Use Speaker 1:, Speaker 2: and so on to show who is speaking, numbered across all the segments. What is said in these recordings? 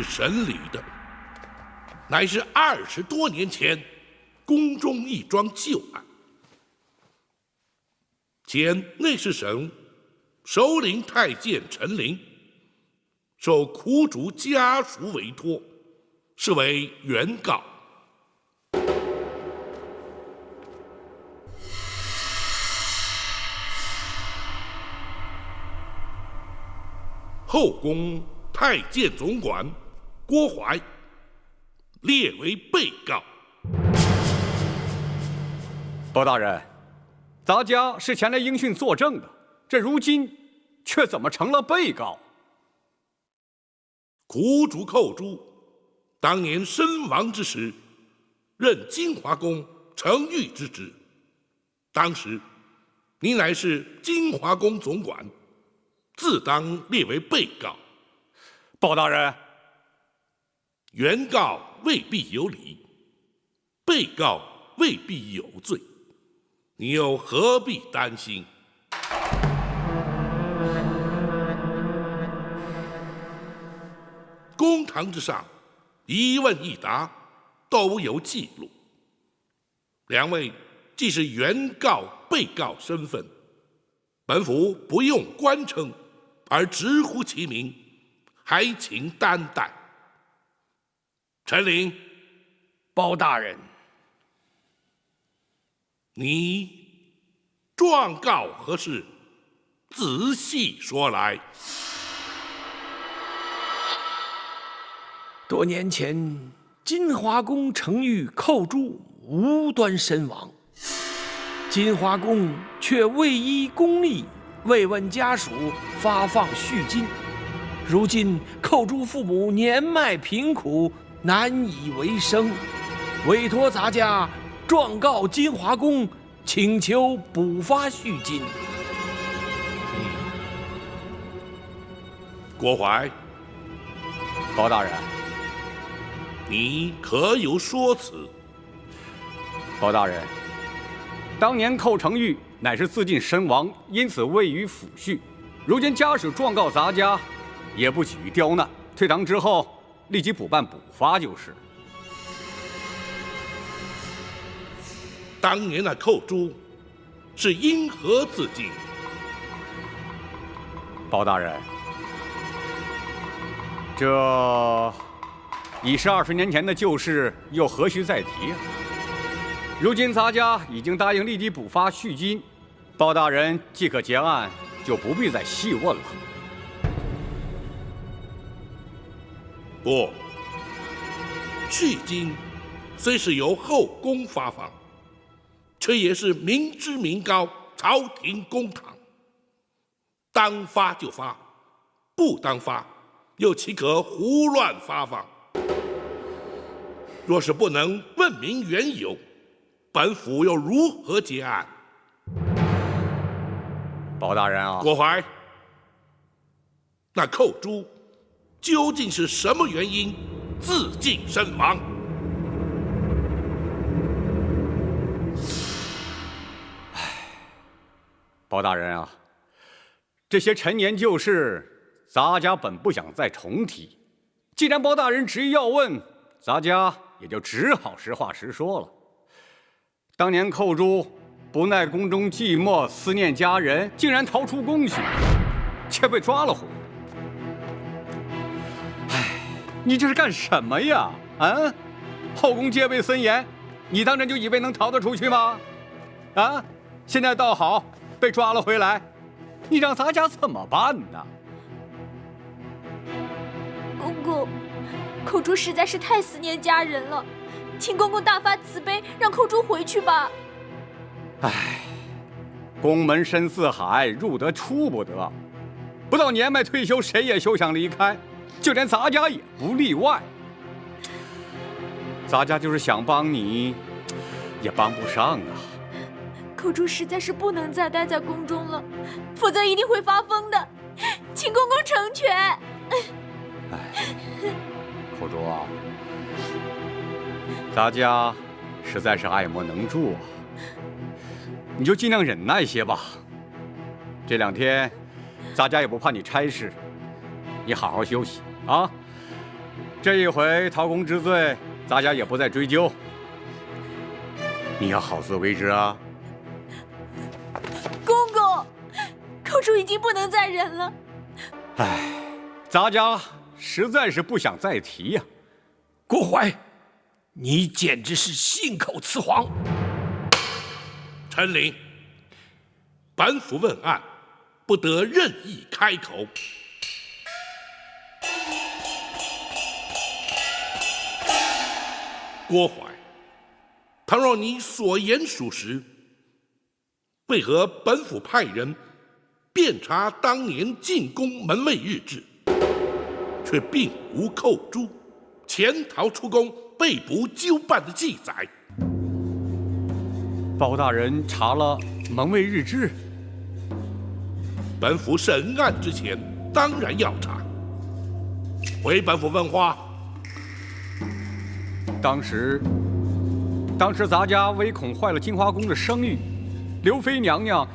Speaker 1: 审理的，乃是20多年前宫中一桩旧案。前内侍省首领太监陈琳受苦主家属委托，是为原告。后宫太监总管郭槐列为被告。
Speaker 2: 包大人，咱家是前来应讯作证的，这如今却怎么成了被告？
Speaker 1: 苦主寇珠当年身亡之时，任金华宫承御之职。当时你乃是金华宫总管，自当列为被告。
Speaker 2: 包大人，
Speaker 1: 原告未必有理，被告未必有罪，你又何必担心？公堂之上，一问一答都有记录。两位既是原告、被告身份，本府不用官称，而直呼其名，还请担待。陈琳，
Speaker 3: 包大人，
Speaker 1: 你状告何事？仔细说来。
Speaker 3: 多年前，金华宫承御寇珠无端身亡，金华宫却未依公例慰问家属，发放恤金。如今寇珠父母年迈贫苦，难以为生，委托咱家状告金华宫，请求补发恤金。
Speaker 1: 郭槐，
Speaker 2: 包大人，
Speaker 1: 你可有说辞？
Speaker 2: 包大人，当年寇承玉乃是自尽身亡，因此未予抚恤。如今家属状告咱家，也不起于刁难，退堂之后立即补办补发就是。
Speaker 1: 当年那寇珠是因何自尽？
Speaker 2: 包大人，这已是20年前的旧事，又何须再提啊？如今咱家已经答应立即补发恤金，包大人即可结案，就不必再细问了。
Speaker 1: 不，恤金虽是由后宫发放，却也是民脂民膏，朝廷公堂，当发就发，不当发又岂可胡乱发放？若是不能问明缘由，本府又如何结案？
Speaker 2: 包大人啊，
Speaker 1: 郭槐，那寇珠究竟是什么原因自尽身亡？
Speaker 2: 包大人啊，这些陈年旧事，咱家本不想再重提。既然包大人执意要问，咱家也就只好实话实说了。当年寇珠不耐宫中寂寞，思念家人，竟然逃出宫去，却被抓了回来。哎，你这是干什么呀？啊，后宫戒备森严，你当真就以为能逃得出去吗？啊，现在倒好，被抓了回来，你让咱家怎么办呢？
Speaker 4: 公公，寇珠实在是太思念家人了，请公公大发慈悲，让寇珠回去吧。
Speaker 2: 唉，宫门深似海，入得出不得，不到年迈退休，谁也休想离开，就连咱家也不例外。咱家就是想帮你，也帮不上啊。
Speaker 4: 寇珠实在是不能再待在宫中了，否则一定会发疯的，请公公成全。
Speaker 2: 哎，寇珠啊，咱家实在是爱莫能助啊，你就尽量忍耐些吧。这2天，咱家也不怕你差事，你好好休息啊。这一回陶公知罪，咱家也不再追究。你要好自为之啊！
Speaker 4: 公公，寇主已经不能再忍了。
Speaker 2: 唉，咱家实在是不想再提呀。
Speaker 3: 郭槐，你简直是信口雌黄！
Speaker 1: 陈琳，本府问案，不得任意开口。郭槐，倘若你所言属实，为何本府派人遍查当年进宫门卫日志，却并无寇诛、潜逃出宫、被捕纠办的记载？
Speaker 2: 包大人查了门卫日志，
Speaker 1: 本府审案之前当然要查。回本府问话。
Speaker 2: 当时咱家唯恐坏了金华宫的声誉，刘妃娘娘，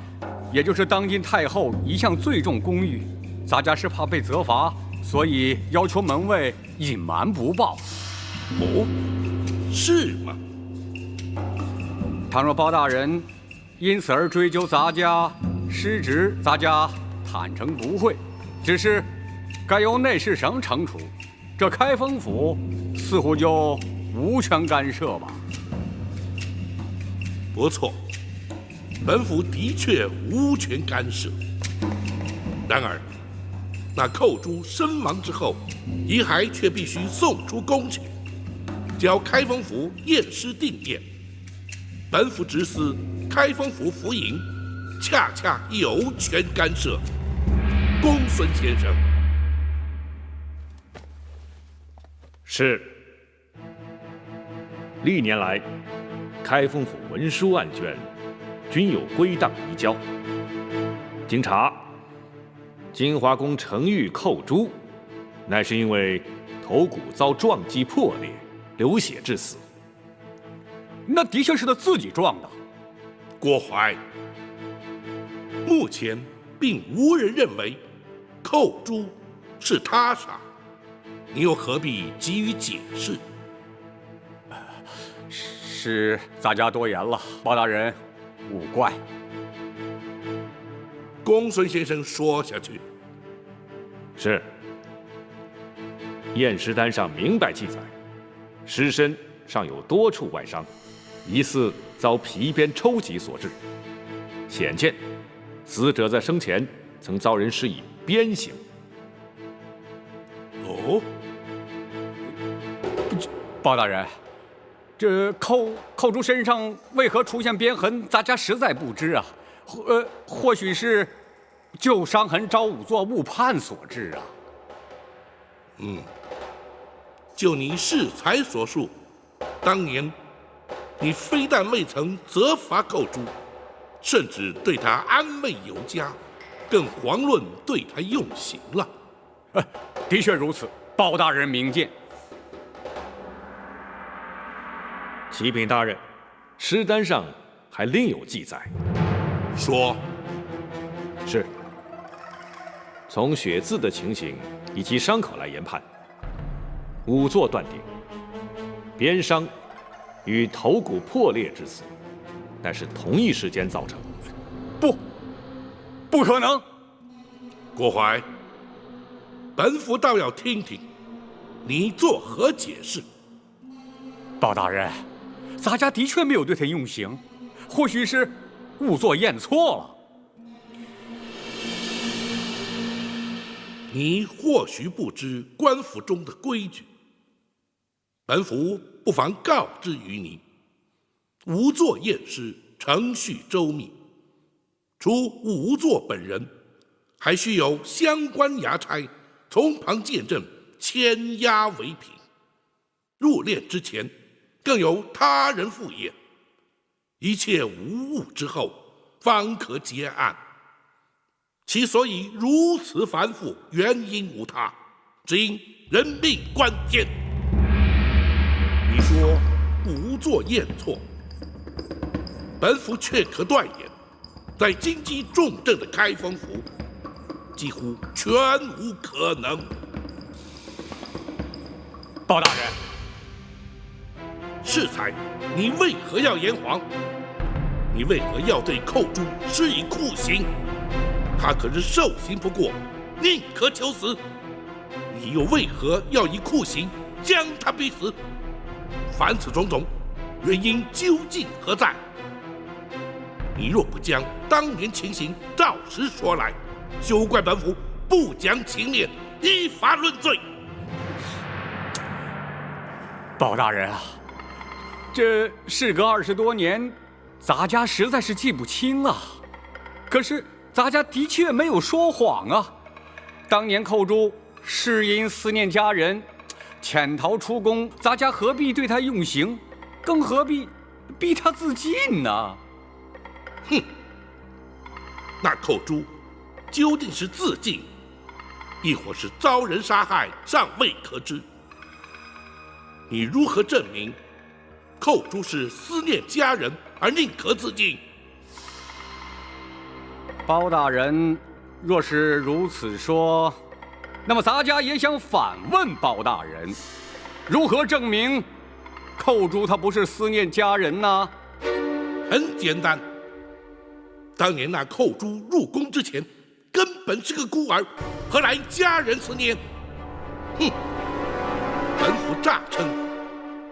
Speaker 2: 也就是当今太后，一向最重公誉，咱家是怕被责罚，所以要求门卫隐瞒不报。
Speaker 1: 哦，是吗？
Speaker 2: 倘若包大人因此而追究咱家失职，咱家坦诚不讳，只是该由内侍省惩处，这开封府似乎就无权干涉吧。
Speaker 1: 不错，本府的确无权干涉。然而，那寇珠身亡之后，遗骸却必须送出宫去，交开封府验尸定验。本府直司开封府府尹，恰恰有权干涉。公孙先生。
Speaker 5: 是。历年来，开封府文书案卷均有归档移交。经查，金华宫程昱寇诛，乃是因为头骨遭撞击破裂，流血致死。
Speaker 2: 那的确是他自己撞的。
Speaker 1: 郭槐，目前并无人认为寇诛是他杀，你又何必急于解释？
Speaker 2: 是咱家多言了，包大人勿怪。
Speaker 1: 公孙先生说下去。
Speaker 5: 是。验尸单上明白记载，尸身上有多处外伤，疑似遭皮鞭抽击所致。显见，死者在生前曾遭人施以鞭刑。
Speaker 1: 哦，
Speaker 2: 包大人，这寇珠身上为何出现鞭痕，咱家实在不知啊。或许是旧伤痕招仵作误判所致啊。
Speaker 1: 就你适才所述，当年你非但未曾责罚寇珠，甚至对他安慰有加，更遑论对他用刑了。
Speaker 2: 的确如此，包大人明鉴。
Speaker 5: 启禀大人，尸单上还另有记载。
Speaker 1: 说。
Speaker 5: 是。从血渍的情形以及伤口来研判，仵作断定，鞭伤与头骨破裂致死，乃是同一时间造成。
Speaker 2: 不可能！
Speaker 1: 郭槐，本府倒要听听你作何解释。
Speaker 2: 包大人，咱家的确没有对他用刑，或许是仵作验错了。
Speaker 1: 你或许不知官府中的规矩，本府不妨告知于你：仵作验尸程序周密，除仵作本人，还需有相关衙差从旁见证，签押为凭。入殓之前，更有他人赴验，一切无误之后，方可结案。其所以如此繁复，原因无他，只因人命关天。你说仵作验错，本府却可断言，在经济重镇的开封府，几乎全无可能。
Speaker 2: 包大人，
Speaker 1: 适才，你为何要言谎？你为何要对寇珠施以酷刑？他可是受刑不过，宁可求死。你又为何要以酷刑将他逼死？凡此种种，原因究竟何在？你若不将当年情形照实说来，休怪本府不讲情面，依法论罪。
Speaker 2: 包大人啊，这事隔20多年，咱家实在是记不清啊。可是咱家的确没有说谎啊。当年寇珠是因思念家人，潜逃出宫，咱家何必对他用刑，更何必逼他自尽呢？
Speaker 1: 哼，那寇珠究竟是自尽，亦或是遭人杀害，尚未可知。你如何证明寇珠是思念家人而宁可自尽？
Speaker 2: 包大人若是如此说，那么咱家也想反问包大人，如何证明寇珠他不是思念家人呢？
Speaker 1: 很简单，当年那寇珠入宫之前，根本是个孤儿，何来家人思念？哼！本府诈称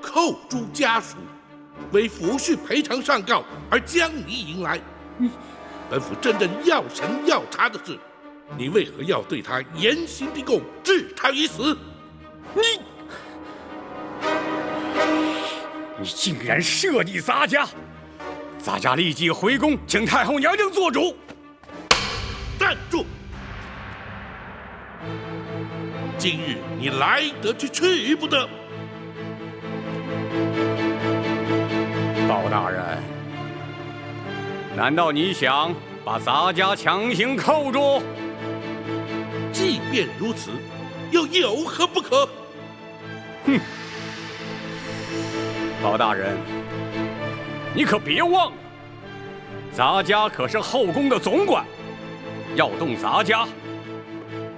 Speaker 1: 寇珠家属为抚恤赔偿上告而将你迎来。本府真正要审要查的是，你为何要对他严刑逼供，置他于死？
Speaker 2: 你竟然设计咱家！咱家立即回宫，请太后娘娘做主。
Speaker 1: 站住！今日你来得去，去不得。
Speaker 2: 包大人，难道你想把咱家强行扣住？
Speaker 1: 即便如此，又有何不可？
Speaker 2: 哼！包大人，你可别忘了，咱家可是后宫的总管，要动咱家，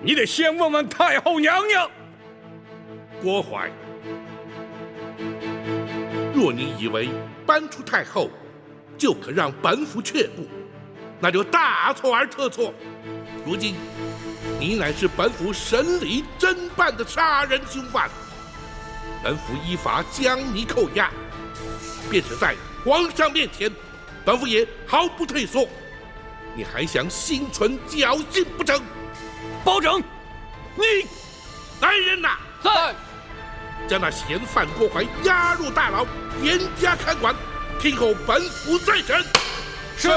Speaker 2: 你得先问问太后娘娘。
Speaker 1: 郭槐，若你以为搬出太后就可让本府却步，那就大错而特错。如今你乃是本府审理侦办的杀人凶犯，本府依法将你扣押，便是在皇上面前，本府也毫不退缩。你还想心存侥幸不成？
Speaker 2: 包拯，
Speaker 1: 你来人呐！
Speaker 3: 在。
Speaker 1: 将那嫌犯郭槐押入大牢，严加看管，听候本府再审。
Speaker 3: 是。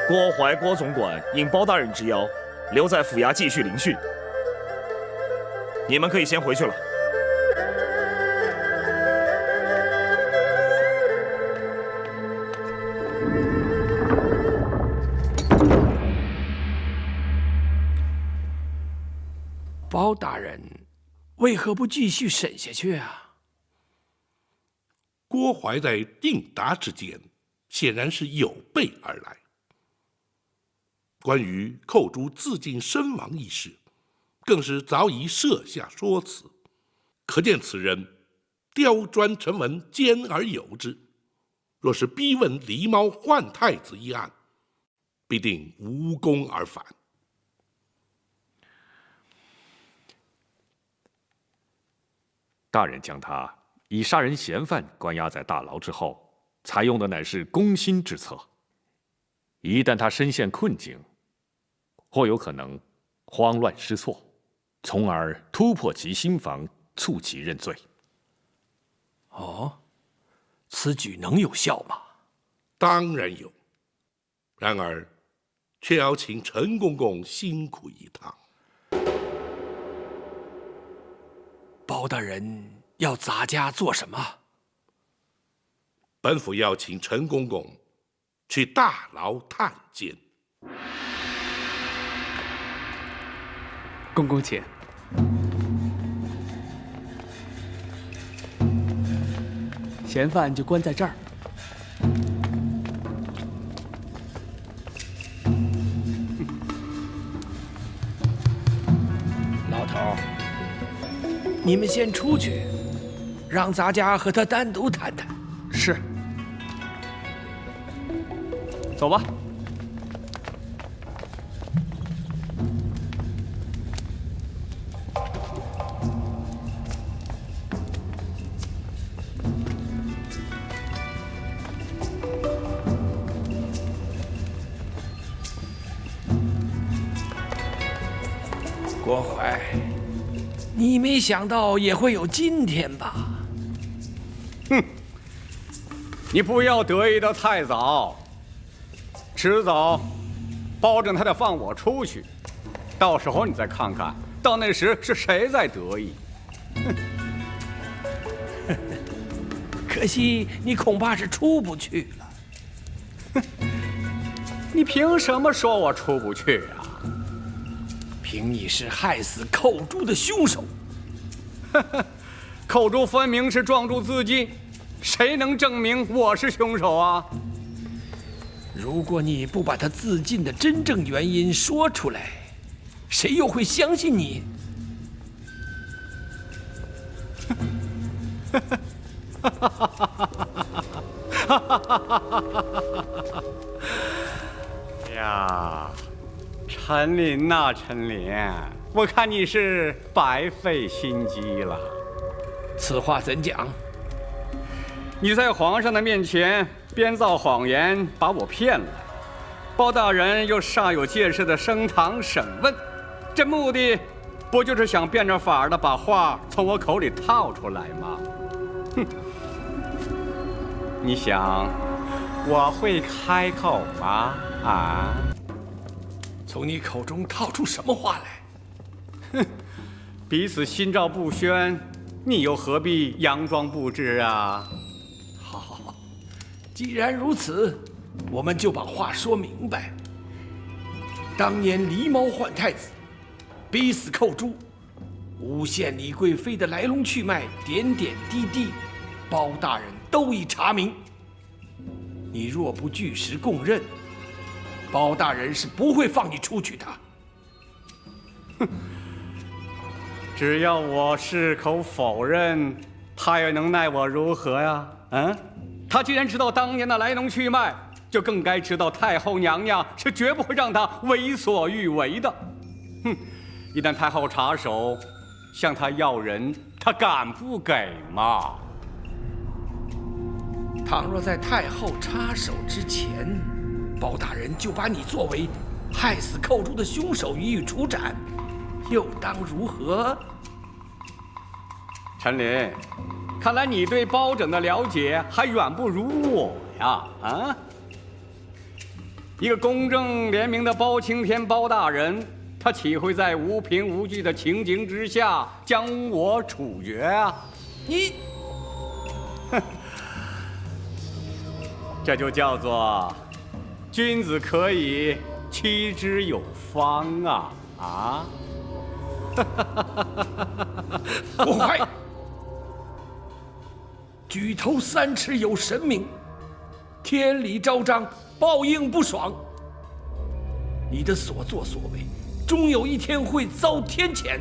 Speaker 6: 郭槐郭总管应包大人之邀，留在府衙继续聆讯。你们可以先回去了。
Speaker 3: 包大人，为何不继续审下去啊？
Speaker 1: 郭槐在应答之间，显然是有备而来。关于寇珠自尽身亡一事，更是早已设下说辞，可见此人刁钻沉稳，兼而有之。若是逼问狸猫换太子一案，必定无功而返。
Speaker 5: 大人将他以杀人嫌犯关押在大牢之后，采用的乃是攻心之策。一旦他身陷困境，或有可能慌乱失措，从而突破其心防，促其认罪。
Speaker 3: 哦，此举能有效吗？
Speaker 1: 当然有，然而却要请陈公公辛苦一趟。
Speaker 3: 包大人要咱家做什么？
Speaker 1: 本府要请陈公公去大牢探监。
Speaker 7: 公公请。嫌犯就关在这儿。
Speaker 3: 老头儿，你们先出去，让咱家和他单独谈谈。
Speaker 7: 是。走吧。
Speaker 3: 郭槐，你没想到也会有今天吧？
Speaker 2: 你不要得意得太早，迟早包拯他得放我出去，到时候你再看看，到那时是谁在得意。
Speaker 3: 可惜你恐怕是出不去了。
Speaker 2: 你凭什么说我出不去啊？
Speaker 3: 凭你是害死寇珠的凶手。
Speaker 2: 寇珠分明是撞柱自尽，谁能证明我是凶手啊？
Speaker 3: 如果你不把他自尽的真正原因说出来，谁又会相信你？
Speaker 2: 呀，陈琳呐，陈琳，我看你是白费心机了。
Speaker 3: 此话怎讲？
Speaker 2: 你在皇上的面前编造谎言，把我骗来，包大人又煞有介事的升堂审问，这目的不就是想变着法儿的把话从我口里套出来吗？哼！你想我会开口吗？啊？
Speaker 3: 从你口中套出什么话来？
Speaker 2: 哼！彼此心照不宣，你又何必佯装不知啊？
Speaker 3: 好，既然如此，我们就把话说明白。当年狸猫换太子，逼死寇珠，诬陷李贵妃的来龙去脉，点点滴滴，包大人都已查明。你若不据实供认，包大人是不会放你出去的。
Speaker 2: 哼！只要我矢口否认，他又能奈我如何呀？嗯，他既然知道当年的来龙去脉，就更该知道太后娘娘是绝不会让他为所欲为的。哼！一旦太后插手，向他要人，他敢不给吗？
Speaker 3: 倘若在太后插手之前，包大人就把你作为害死寇珠的凶手予以处斩，又当如何？
Speaker 2: 陈琳，看来你对包拯的了解还远不如我呀！啊，一个公正廉明的包青天包大人，他岂会在无凭无据的情形之下将我处决啊？
Speaker 3: 你，
Speaker 2: 哼，这就叫做君子可以妻之有方啊！啊！
Speaker 3: 郭槐，举头三尺有神明，天理昭彰，报应不爽。你的所作所为，终有一天会遭天谴。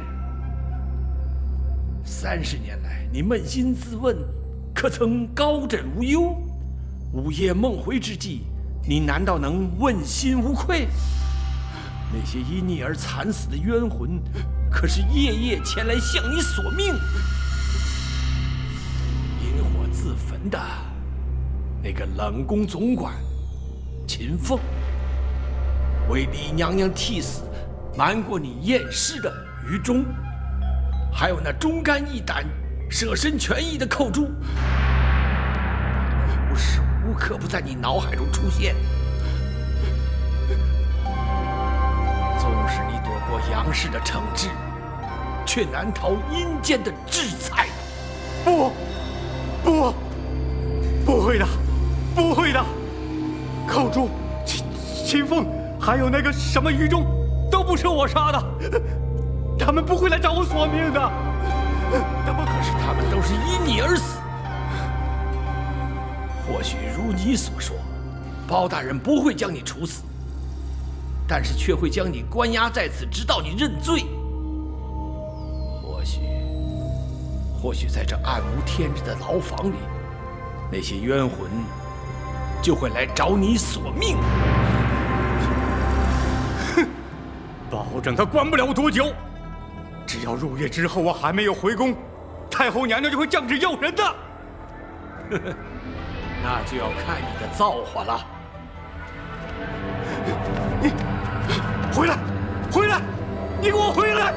Speaker 3: 30年来，你扪心自问，可曾高枕无忧？午夜梦回之际，你难道能问心无愧？那些因你而惨死的冤魂，可是夜夜前来向你索命。引火自焚的那个冷宫总管秦凤，为李娘娘替死瞒过你验尸的于忠，还有那忠肝义胆舍身全意的寇珠，无时无刻不在你脑海中出现。纵使你躲过杨氏的惩治，却难逃阴间的制裁。
Speaker 2: 不会的，不会的！寇珠、秦凤，还有那个什么于忠，都不是我杀的。他们不会来找我索命的。
Speaker 3: 可是他们都是因你而死。或许如你所说，包大人不会将你处死，但是却会将你关押在此，直到你认罪。或许在这暗无天日的牢房里，那些冤魂就会来找你索命。
Speaker 2: 哼，保证他关不了多久。只要入夜之后我还没有回宫，太后娘娘就会降旨要人的。
Speaker 3: 那就要看你的造化了。
Speaker 2: 你回来，回来！你给我回来！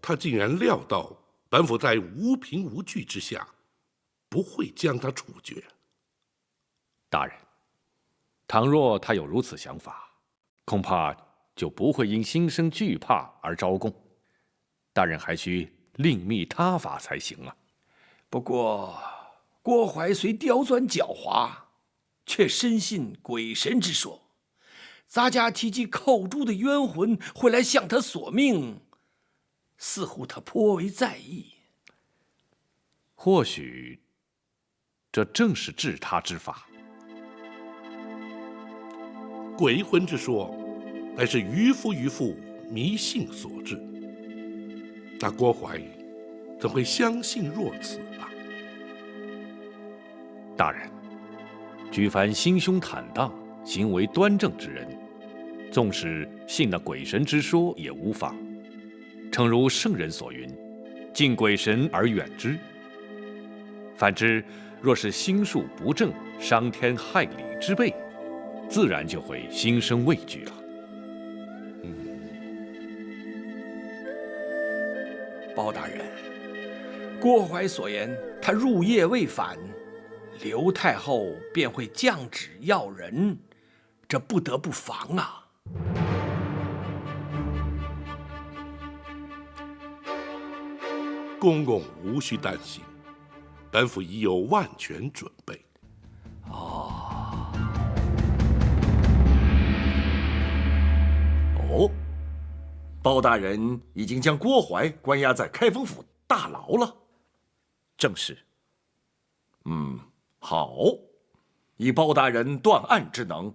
Speaker 1: 他竟然料到本府在无凭无据之下，不会将他处决。
Speaker 5: 大人，倘若他有如此想法，恐怕就不会因心生惧怕而招供。大人还需另觅他法才行啊。
Speaker 3: 不过，郭槐虽刁钻狡猾，却深信鬼神之说。咱家提及寇珠的冤魂会来向他索命，似乎他颇为在意。
Speaker 5: 或许，这正是治他之法。
Speaker 1: 鬼魂之说，乃是愚夫愚妇迷信所致。那郭槐怎会相信若此啊？
Speaker 5: 大人，举凡心胸坦荡、行为端正之人，纵使信了鬼神之说也无妨。诚如圣人所云：“敬鬼神而远之。”反之，若是心术不正、伤天害理之辈，自然就会心生畏惧了。
Speaker 3: 包大人，郭槐所言，他入夜未返，刘太后便会降旨要人，这不得不防啊。
Speaker 1: 公公无需担心，本府已有万全准备。
Speaker 8: 哦，包大人已经将郭槐关押在开封府大牢了。
Speaker 6: 正是。
Speaker 8: 好，以包大人断案之能，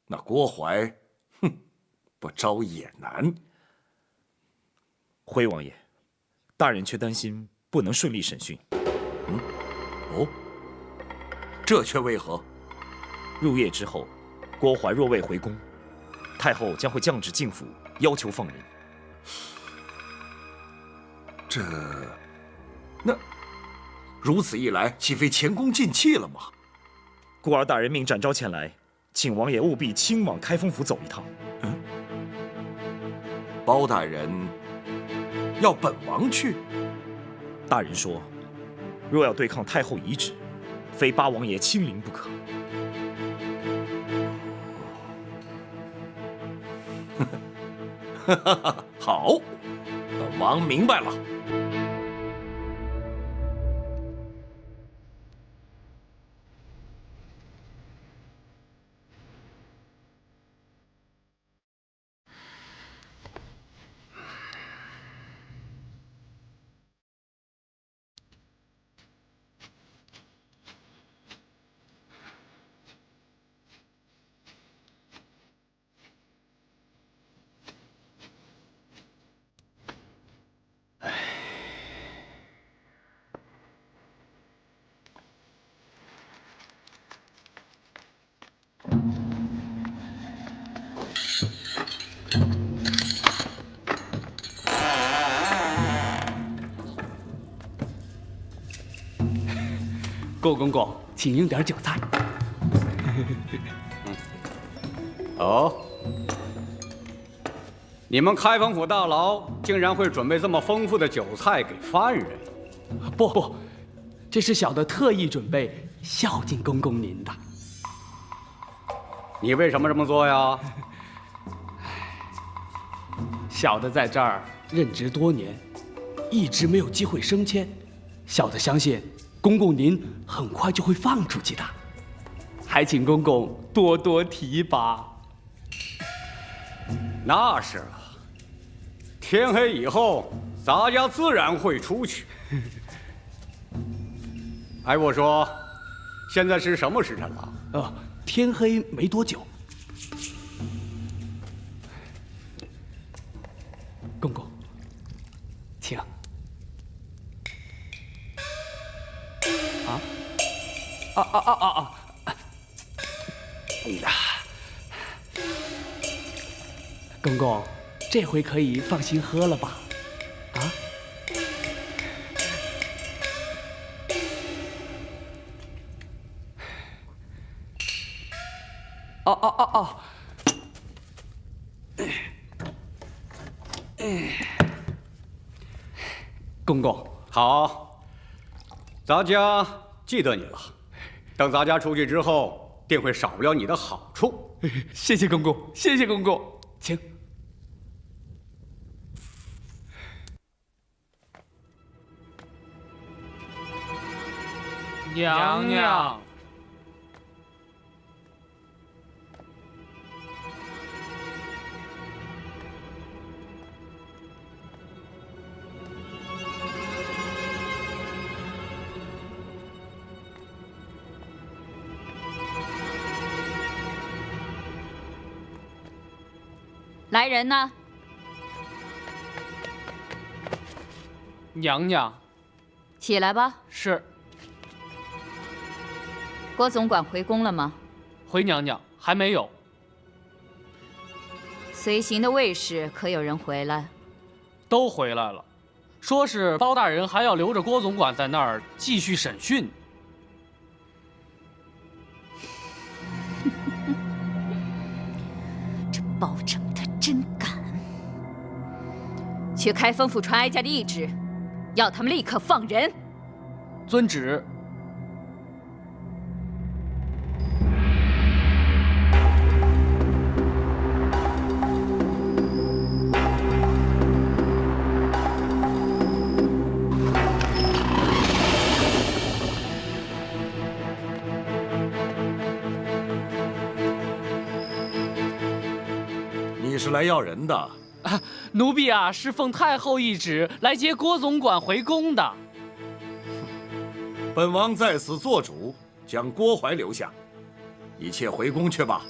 Speaker 8: 那郭槐，不招也难。
Speaker 6: 徽王爷，大人却担心不能顺利审讯。
Speaker 8: 这却为何？
Speaker 6: 入夜之后，郭槐若未回宫，太后将会降旨进府，要求放人。
Speaker 8: 那如此一来，岂非前功尽弃了吗？
Speaker 6: 孤儿大人命展昭前来，请王爷务必亲往开封府走一趟。
Speaker 8: 包大人要本王去？
Speaker 6: 大人说，若要对抗太后遗旨，非八王爷亲临不可。
Speaker 8: 好，本王明白了。
Speaker 7: 顾公公，请用点酒菜。
Speaker 2: 哦，你们开封府大牢竟然会准备这么丰富的酒菜给犯人？
Speaker 7: 不，这是小的特意准备孝敬公公您的。
Speaker 2: 你为什么这么做呀？
Speaker 7: 小的在这儿任职多年，一直没有机会升迁。小的相信公公您很快就会放出去的，还请公公多多提拔。
Speaker 2: 那是啊，天黑以后，咱家自然会出去。哎，我说，现在是什么时辰了？
Speaker 7: 天黑没多久。公公，请。公公，这回可以放心喝了吧？公公，
Speaker 2: 好，咱家记得你了。等咱家出去之后，定会少不了你的好处。
Speaker 7: 谢谢公公，谢谢公公，请。
Speaker 9: 娘娘，
Speaker 4: 来人呐！
Speaker 9: 娘娘，
Speaker 4: 起来吧。
Speaker 9: 是。
Speaker 4: 郭总管回宫了吗？
Speaker 9: 回娘娘，还没有。
Speaker 4: 随行的卫士可有人回来？
Speaker 9: 都回来了，说是包大人还要留着郭总管在那儿继续审讯。
Speaker 4: 这包拯他真敢！去开封府传哀家的懿旨，要他们立刻放人。
Speaker 9: 遵旨。
Speaker 8: 你是来要人的？
Speaker 9: 奴婢啊，是奉太后懿旨来接郭总管回宫的。
Speaker 8: 本王在此做主，将郭槐留下，一切回宫去吧。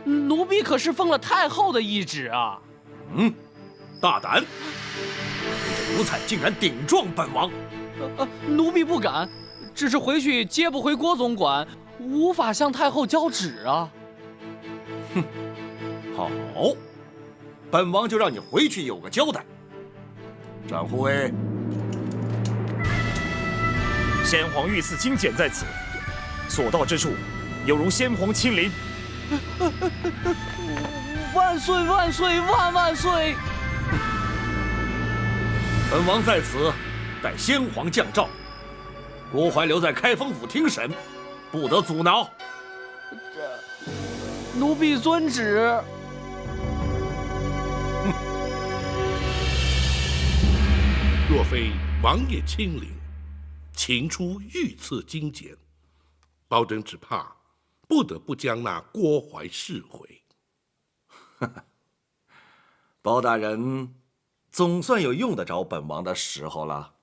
Speaker 9: 奴婢可是奉了太后的懿旨啊！
Speaker 8: 大胆！你这奴才竟然顶撞本王！
Speaker 9: 奴婢不敢，只是回去接不回郭总管，无法向太后交旨啊。
Speaker 8: 好，本王就让你回去有个交代。展护卫，
Speaker 6: 先皇御赐金简在此，所到之处，有如先皇亲临。
Speaker 9: 万岁万岁万万岁！
Speaker 8: 本王在此待先皇降诏，郭槐留在开封府听审，不得阻挠。
Speaker 9: 奴婢遵旨。
Speaker 1: 若非王爷亲临，请出御赐金简，包拯只怕不得不将那郭槐释回。
Speaker 8: 包大人总算有用得着本王的时候了。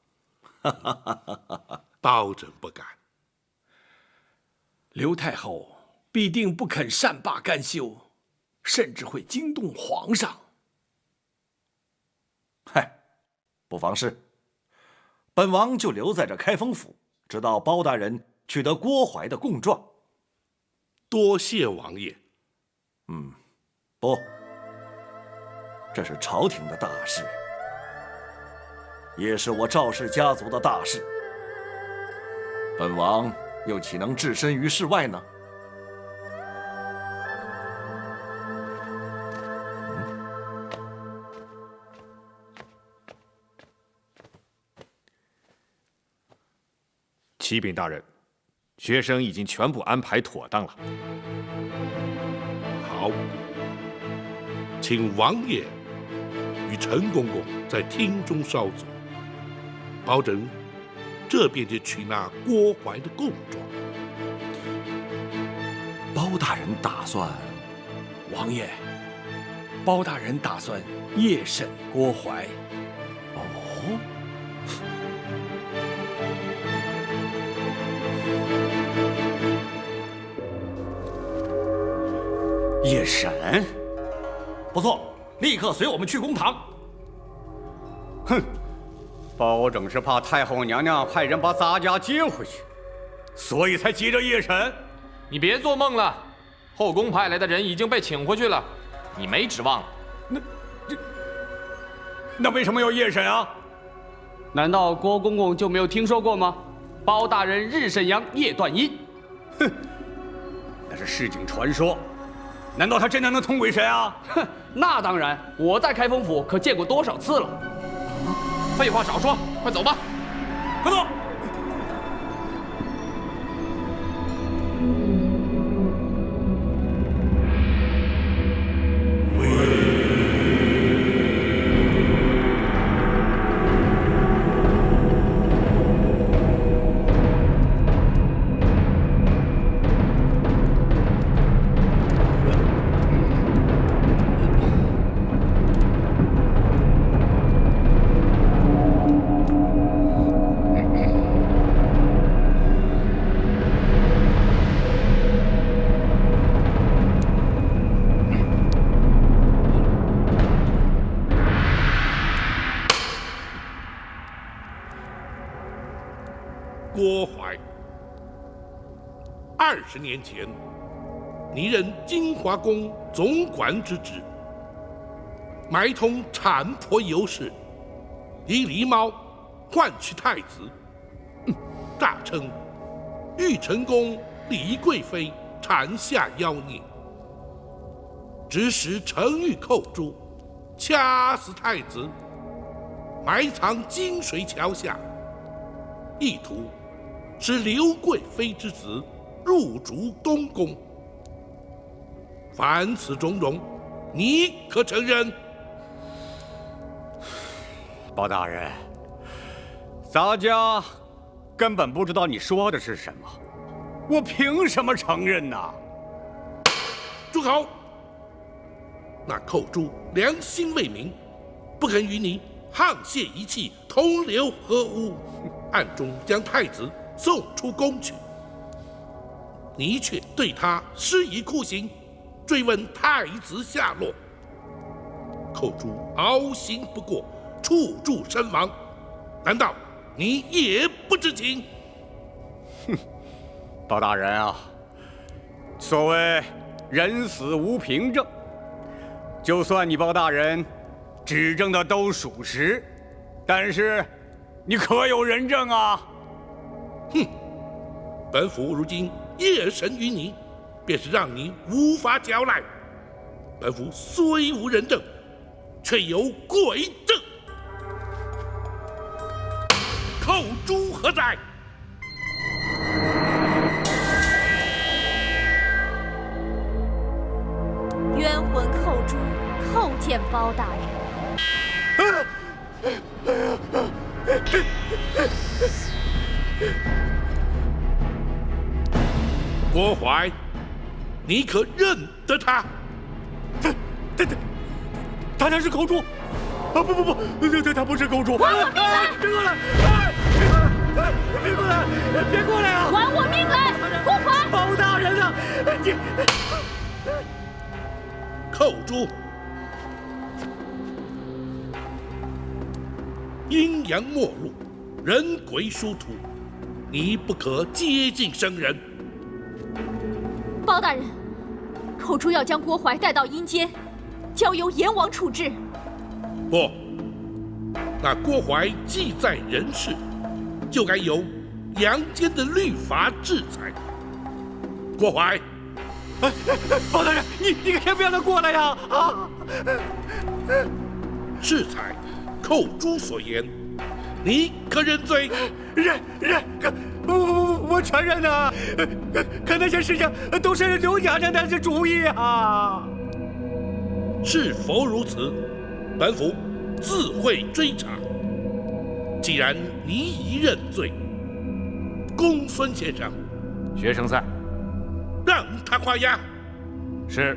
Speaker 1: 包拯不敢。
Speaker 3: 刘太后必定不肯善罢甘休，甚至会惊动皇上。
Speaker 8: 嗨，不妨事。本王就留在这开封府，直到包大人取得郭槐的供状。
Speaker 1: 多谢王爷。
Speaker 8: 不，这是朝廷的大事，也是我赵氏家族的大事。本王又岂能置身于事外呢？
Speaker 5: 启禀大人，学生已经全部安排妥当了。
Speaker 1: 好，请王爷与陈公公在厅中稍坐，保证这便就取那郭槐的供状。
Speaker 8: 包大人打算？
Speaker 3: 王爷，包大人打算夜审郭槐。
Speaker 8: 哦，
Speaker 2: 夜审？
Speaker 8: 不错，立刻随我们去公堂。
Speaker 2: 哼，包拯是怕太后娘娘派人把咱家接回去，所以才急着夜审。
Speaker 9: 你别做梦了，后宫派来的人已经被请回去了，你没指望了。
Speaker 2: 那为什么要夜审啊？
Speaker 7: 难道郭公公就没有听说过吗？包大人日审阳，夜断阴。
Speaker 2: 哼，那是市井传说，难道他真的能通鬼神啊？
Speaker 7: 哼，那当然，我在开封府可见过多少次了。
Speaker 9: 废话少说，快走吧。
Speaker 2: 快走！
Speaker 1: 郭槐，20年前，你任金华宫总管之职，买通产婆尤氏，以狸猫换取太子，诈称玉成宫李贵妃产下妖孽，指使程昱寇诛，掐死太子，埋藏金水桥下，意图使刘贵妃之子入主东宫。凡此种种，你可承认？
Speaker 2: 包大人，咱家根本不知道你说的是什么，我凭什么承认呢？
Speaker 1: 住口！那寇诛良心未泯，不肯与你沆瀣一气，同流合污，暗中将太子送出宫去，你却对他施以酷刑，追问太子下落。寇诛熬刑不过，处处身亡，难道你也不知情？
Speaker 2: 哼，包大人啊，所谓人死无凭证，就算你包大人指证的都属实，但是你可有人证啊？
Speaker 1: 哼，本府如今夜审于你，便是让你无法交代。本府虽无人证，却有鬼证。寇诛何在？
Speaker 4: 冤魂寇诛，叩见包大人。
Speaker 1: 郭槐，你可认得他？
Speaker 2: 他那是寇诛！啊不，他不是寇诛！
Speaker 4: 还我命来！
Speaker 2: 别过来！别过来！别过来啊！
Speaker 4: 还我命来！郭槐，
Speaker 2: 包大人啊，你
Speaker 1: 寇诛！阴阳末路，人鬼殊途，你不可接近生人。
Speaker 4: 包大人，寇诛要将郭槐带到阴间，交由阎王处置。
Speaker 1: 不，那郭槐既在人世，就该由阳间的律法制裁。郭槐，
Speaker 2: 包大人，你可先不让他过来呀！啊！
Speaker 1: 制裁寇诛所言，你可认罪？
Speaker 2: 认，我承认呐，可那些事情都是刘娘娘的主意啊！
Speaker 1: 是否如此？本府自会追查。既然你已认罪，公孙先生，
Speaker 5: 学生在，
Speaker 1: 让他画押。
Speaker 5: 是。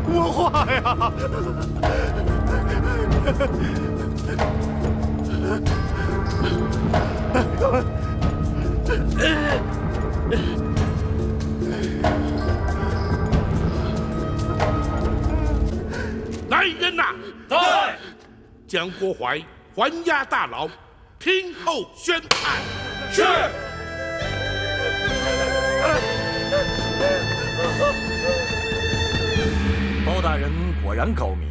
Speaker 2: 我画呀！
Speaker 1: 来人呐！
Speaker 6: 在。
Speaker 1: 将郭淮还押大牢，听候宣判。
Speaker 6: 是。
Speaker 8: 包大人果然高明，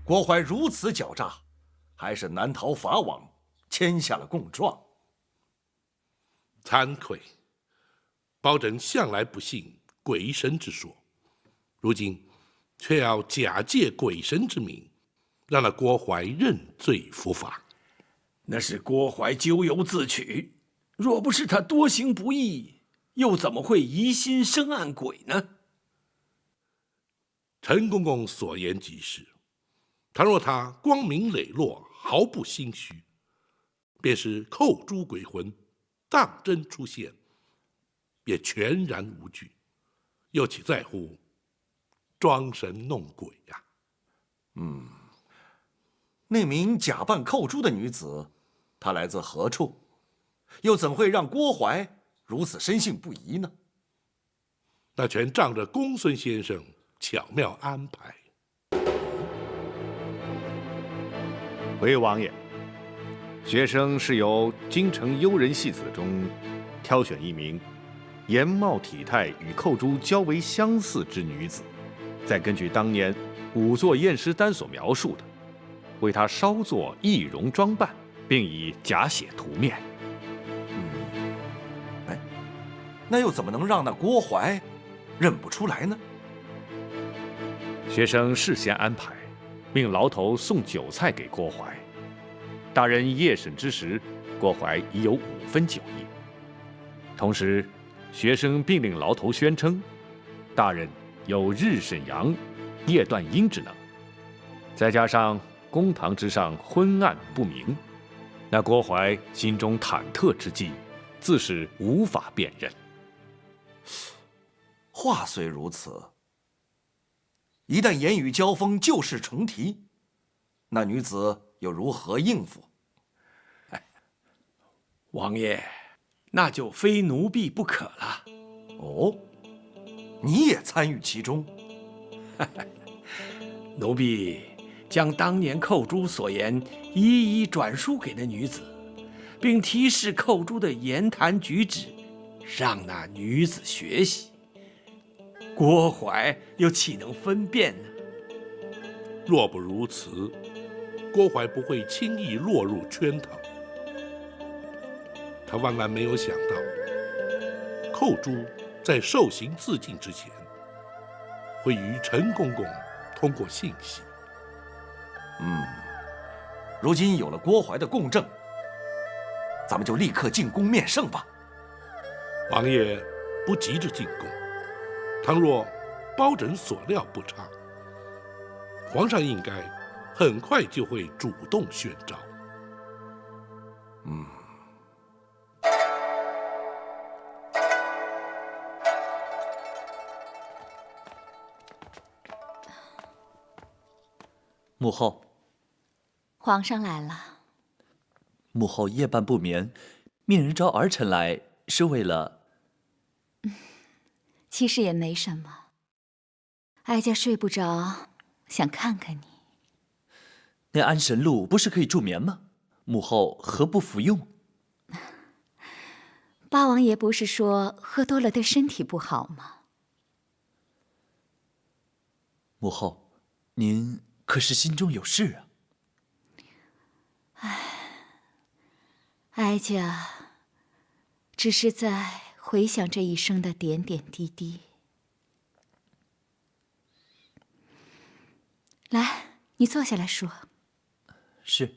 Speaker 8: 郭淮如此狡诈，还是难逃法网，签下了供状。
Speaker 1: 惭愧，包拯向来不信鬼神之说，如今却要假借鬼神之名，让那郭淮认罪伏法。
Speaker 3: 那是郭淮咎由自取，若不是他多行不义，又怎么会疑心生暗鬼呢？
Speaker 1: 陈公公所言极是，倘若他光明磊落，毫不心虚，便是扣诸鬼魂，当真出现，也全然无惧，又岂在乎装神弄鬼呀？
Speaker 8: 那名假扮寇珠的女子，她来自何处？又怎会让郭淮如此深信不疑呢？
Speaker 1: 那全仗着公孙先生巧妙安排。
Speaker 5: 回王爷，学生是由京城幽人戏子中挑选一名颜貌体态与寇珠较为相似之女子，再根据当年仵作验尸单所描述的，为她稍作易容装扮，并以假血涂面。
Speaker 8: 那又怎么能让那郭淮认不出来呢？
Speaker 5: 学生事先安排，命牢头送酒菜给郭淮。大人夜审之时，郭淮已有5分酒意。同时，学生并令牢头宣称，大人有日审阳、夜断阴之能。再加上公堂之上昏暗不明，那郭淮心中忐忑之际，自是无法辨认。
Speaker 8: 话虽如此，一旦言语交锋，旧事重提，那女子又如何应付？
Speaker 3: 王爷，那就非奴婢不可了。
Speaker 8: 哦，你也参与其中？
Speaker 3: 奴婢将当年寇珠所言一一转述给那女子，并提示寇珠的言谈举止，让那女子学习。郭淮又岂能分辨呢？
Speaker 1: 若不如此，郭淮不会轻易落入圈套。他万万没有想到，寇珠在受刑自尽之前，会与陈公公通过信息。
Speaker 8: 如今有了郭淮的供证，咱们就立刻进宫面圣吧。
Speaker 1: 王爷不急着进宫，倘若包拯所料不差，皇上应该很快就会主动宣召。
Speaker 10: 母后，
Speaker 4: 皇上来了。
Speaker 10: 母后夜半不眠，命人召儿臣来，是为了……
Speaker 4: 其实也没什么，哀家睡不着，想看看你。
Speaker 10: 那安神露不是可以助眠吗？母后何不服用？
Speaker 4: 八王爷不是说喝多了对身体不好吗？
Speaker 10: 母后，您可是心中有事啊？
Speaker 4: 哀家只是在回想这一生的点点滴滴。来，
Speaker 11: 你坐下来说。
Speaker 10: 是。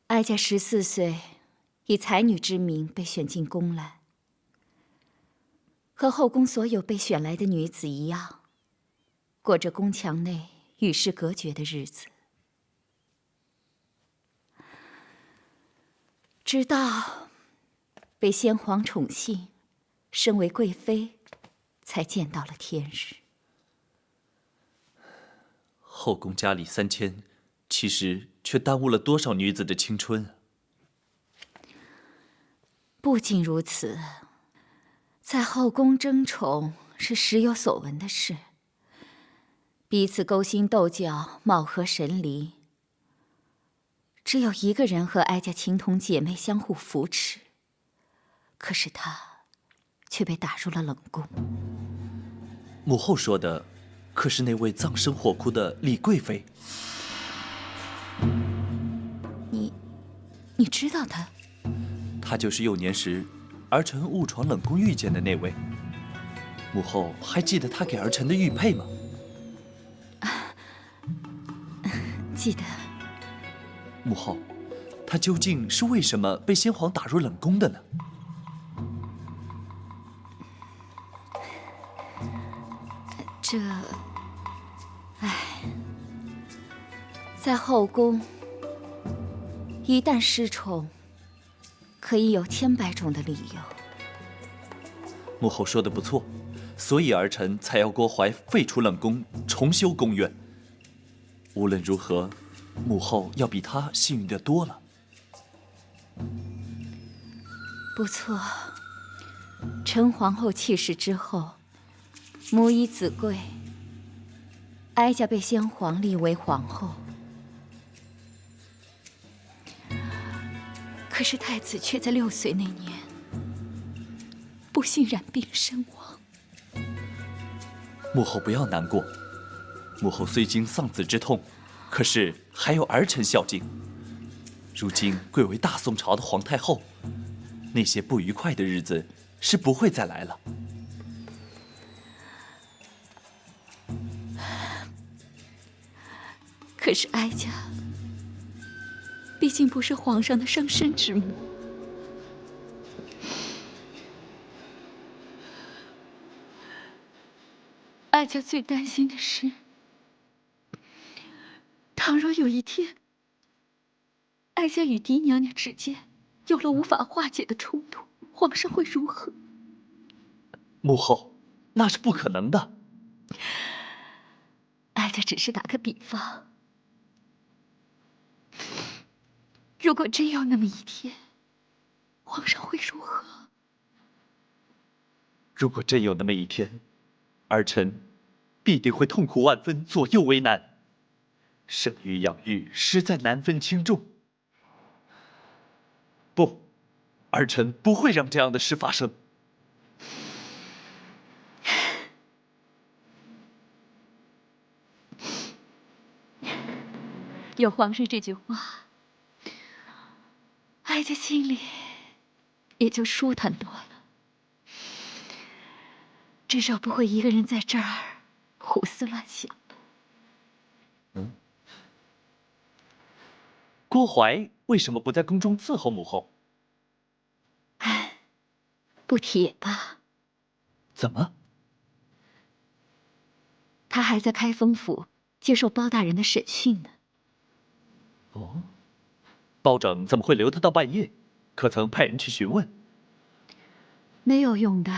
Speaker 11: 哀家14岁，以才女之名被选进宫来，和后宫所有被选来的女子一样，过着宫墙内与世隔绝的日子。直到被先皇宠幸，身为贵妃，才见到了天日。
Speaker 10: 后宫佳丽3000，其实却耽误了多少女子的青春啊！
Speaker 11: 不仅如此，在后宫争宠是时有所闻的事，彼此勾心斗角，貌合神离。只有一个人和哀家情同姐妹，相互扶持，可是他却被打入了冷宫。
Speaker 10: 母后说的，可是那位葬身火窟的李贵妃？
Speaker 11: 你知道她？
Speaker 10: 她就是幼年时儿臣误闯冷宫遇见的那位。母后还记得她给儿臣的玉佩吗？
Speaker 11: 记得。
Speaker 10: 母后，她究竟是为什么被先皇打入冷宫的呢？
Speaker 11: 在后宫，一旦失宠，可以有千百种的理由。
Speaker 10: 母后说的不错，所以儿臣才要郭槐废除冷宫，重修宫院。无论如何，母后要比他幸运的多了。
Speaker 11: 不错，陈皇后去世之后，母以子贵，哀家被先皇立为皇后。可是太子却在6岁那年不幸染病身亡。
Speaker 10: 母后不要难过，母后虽经丧子之痛，可是还有儿臣孝敬。如今贵为大宋朝的皇太后，那些不愉快的日子是不会再来了。
Speaker 11: 可是哀家毕竟不是皇上的生身之母，哀家最担心的是，倘若有一天，哀家与嫡娘娘之间有了无法化解的冲突，皇上会如何？
Speaker 10: 母后，那是不可能的。
Speaker 11: 哀家只是打个比方。如果真有那么一天，皇上会如何？
Speaker 10: 如果真有那么一天，儿臣必定会痛苦万分，左右为难。生育养育实在难分轻重。不，儿臣不会让这样的事发生。
Speaker 11: 有皇上这句话，哀家心里也就舒坦多了，至少不会一个人在这儿胡思乱想。
Speaker 10: 郭槐为什么不在宫中伺候母后？
Speaker 11: 不提也罢。
Speaker 10: 怎么？
Speaker 11: 他还在开封府接受包大人的审讯呢。
Speaker 10: 哦，包拯怎么会留他到半夜？可曾派人去询问？
Speaker 11: 没有用的，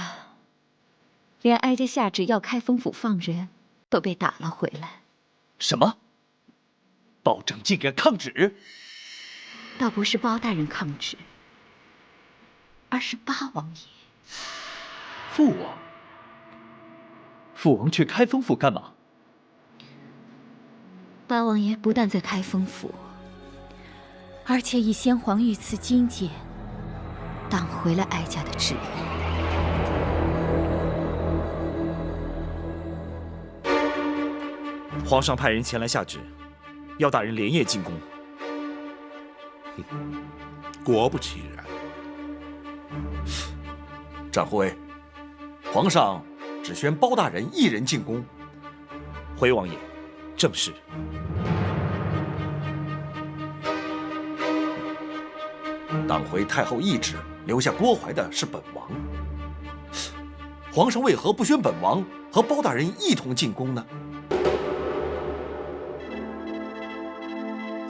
Speaker 11: 连哀家下旨要开封府放人，都被打了回来。
Speaker 10: 什么？包拯竟敢抗旨？
Speaker 11: 倒不是包大人抗旨，而是八王爷。
Speaker 10: 父王？父王去开封府干嘛？
Speaker 11: 八王爷不但在开封府，而且以先皇御赐金剑挡回了哀家的旨意。
Speaker 6: 皇上派人前来下旨，要大人连夜进宫。
Speaker 1: 果不其然。
Speaker 8: 展护卫，皇上只宣包大人一人进宫。
Speaker 6: 回王爷，正是。
Speaker 8: 当回太后懿旨，留下郭槐的是本王。皇上为何不宣本王和包大人一同进宫呢？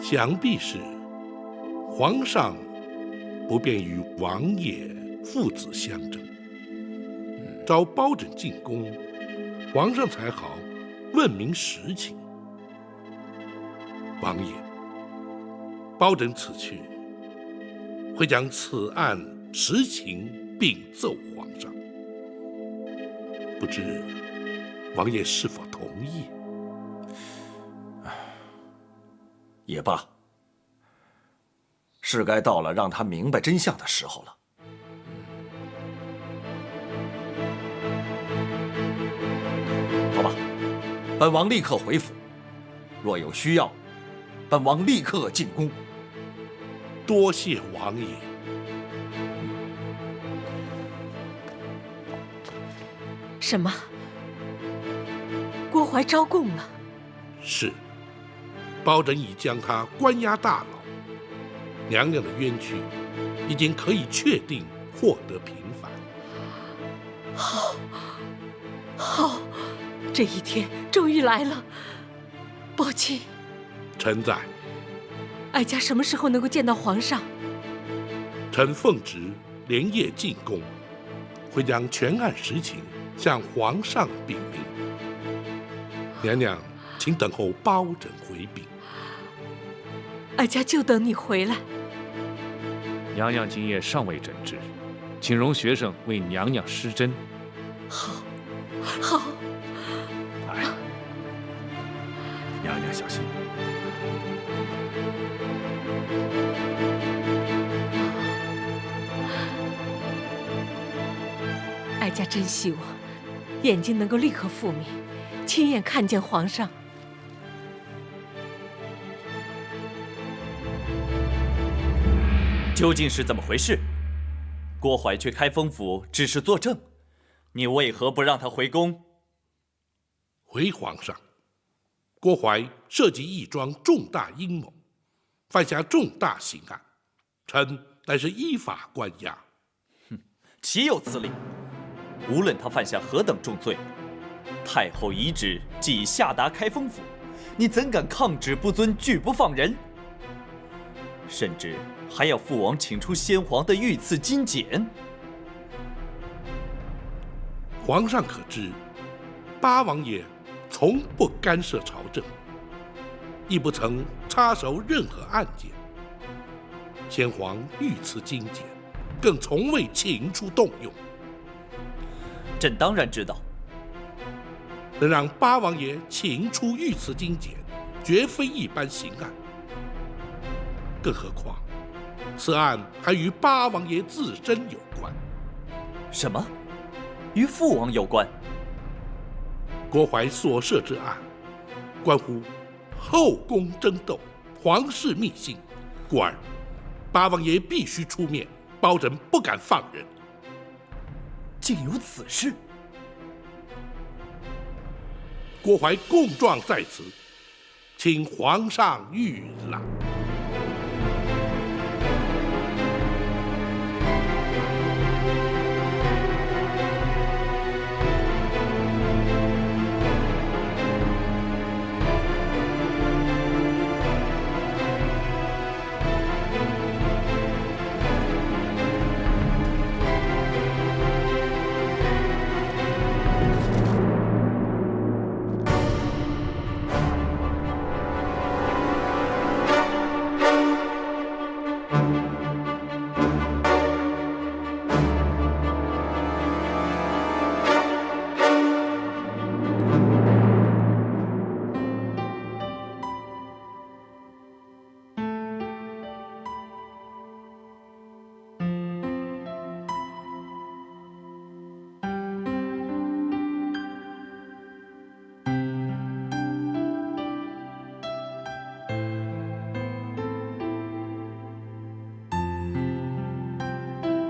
Speaker 1: 想必是皇上不便与王爷父子相争，召包拯进宫，皇上才好问明实情。王爷，包拯此去，会将此案实情禀奏皇上，不知王爷是否同意？
Speaker 8: 也罢，是该到了让他明白真相的时候了。好吧，本王立刻回府，若有需要，本王立刻进宫。
Speaker 1: 多谢王爷。
Speaker 12: 什么？郭槐招供了？
Speaker 1: 是。包拯已将他关押大牢，娘娘的冤屈已经可以确定获得平反。
Speaker 12: 好，好，这一天终于来了。宝琴，
Speaker 1: 臣在。
Speaker 12: 哀家什么时候能够见到皇上？
Speaker 1: 臣奉旨连夜进宫，会将全案实情向皇上禀明。娘娘，请等候包拯回禀。
Speaker 12: 哀家就等你回来。
Speaker 5: 娘娘今夜尚未诊治，请容学生为娘娘施针。
Speaker 12: 好，好。
Speaker 5: 来，娘娘小心。
Speaker 12: 哀家真希望眼睛能够立刻复明，亲眼看见皇上。
Speaker 10: 究竟是怎么回事？郭槐去开封府只是作证，你为何不让他回宫？
Speaker 1: 回皇上，郭槐设计一桩重大阴谋，犯下重大刑案，臣乃是依法关押。
Speaker 10: 哼，岂有此理！无论他犯下何等重罪，太后遗旨既已下达开封府，你怎敢抗旨不遵，拒不放人？甚至还要父王请出先皇的御赐金简。
Speaker 1: 皇上可知，八王爷从不干涉朝政，亦不曾插手任何案件。先皇御赐金简，更从未请出动用。
Speaker 10: 朕当然知道，
Speaker 1: 能让八王爷请出御赐金简，绝非一般刑案。更何况，此案还与八王爷自身有关。
Speaker 10: 什么？与父王有关？
Speaker 1: 郭槐所涉之案，关乎后宫争斗、皇室秘辛，故而八王爷必须出面，包拯不敢放人。
Speaker 10: 竟有此事！
Speaker 1: 郭槐供状在此，请皇上御览。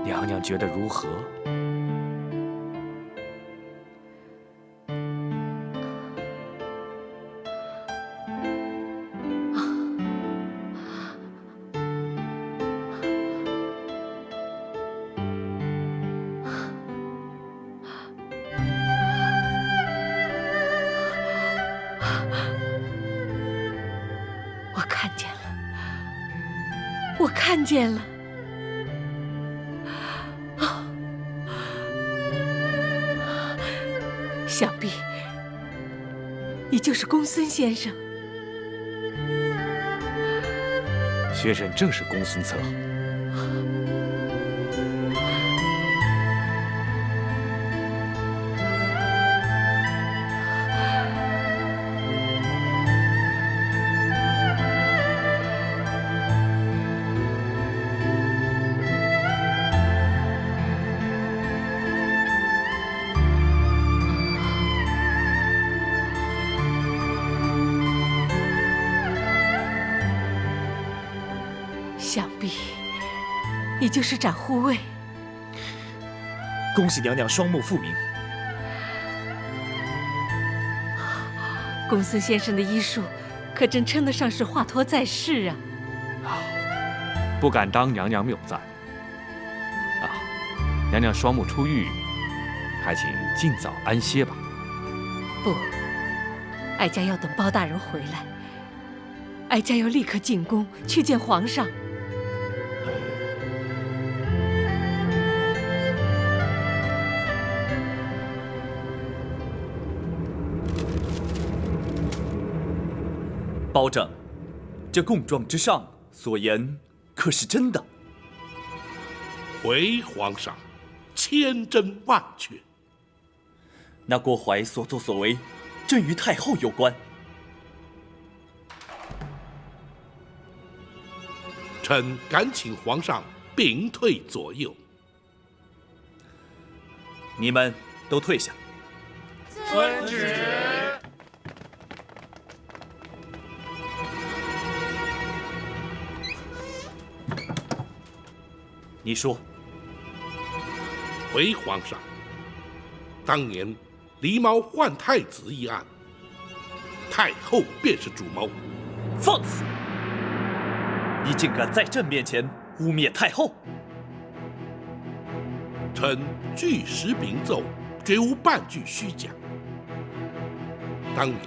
Speaker 5: 娘娘觉得如何？
Speaker 12: 看见了。想必你就是公孙先生。
Speaker 5: 学生正是公孙策。
Speaker 12: 想必你就是展护卫。
Speaker 6: 恭喜娘娘双目复明。
Speaker 12: 公孙先生的医术，可真称得上是华佗在世啊！
Speaker 5: 不敢当娘娘谬赞。娘娘双目出狱，还请尽早安歇吧。
Speaker 12: 不，哀家要等包大人回来。哀家要立刻进宫去见皇上。
Speaker 10: 包拯，这供状之上所言可是真的？
Speaker 1: 回皇上，千真万确。
Speaker 10: 那郭淮所作所为，正与太后有关。
Speaker 1: 臣敢请皇上屏退左右。
Speaker 10: 你们都退下。
Speaker 13: 遵旨。
Speaker 10: 你说。
Speaker 1: 回皇上，当年狸猫换太子一案，太后便是主谋。
Speaker 10: 放肆！你竟敢在朕面前污蔑太后！
Speaker 1: 臣据实禀奏，绝无半句虚假。当年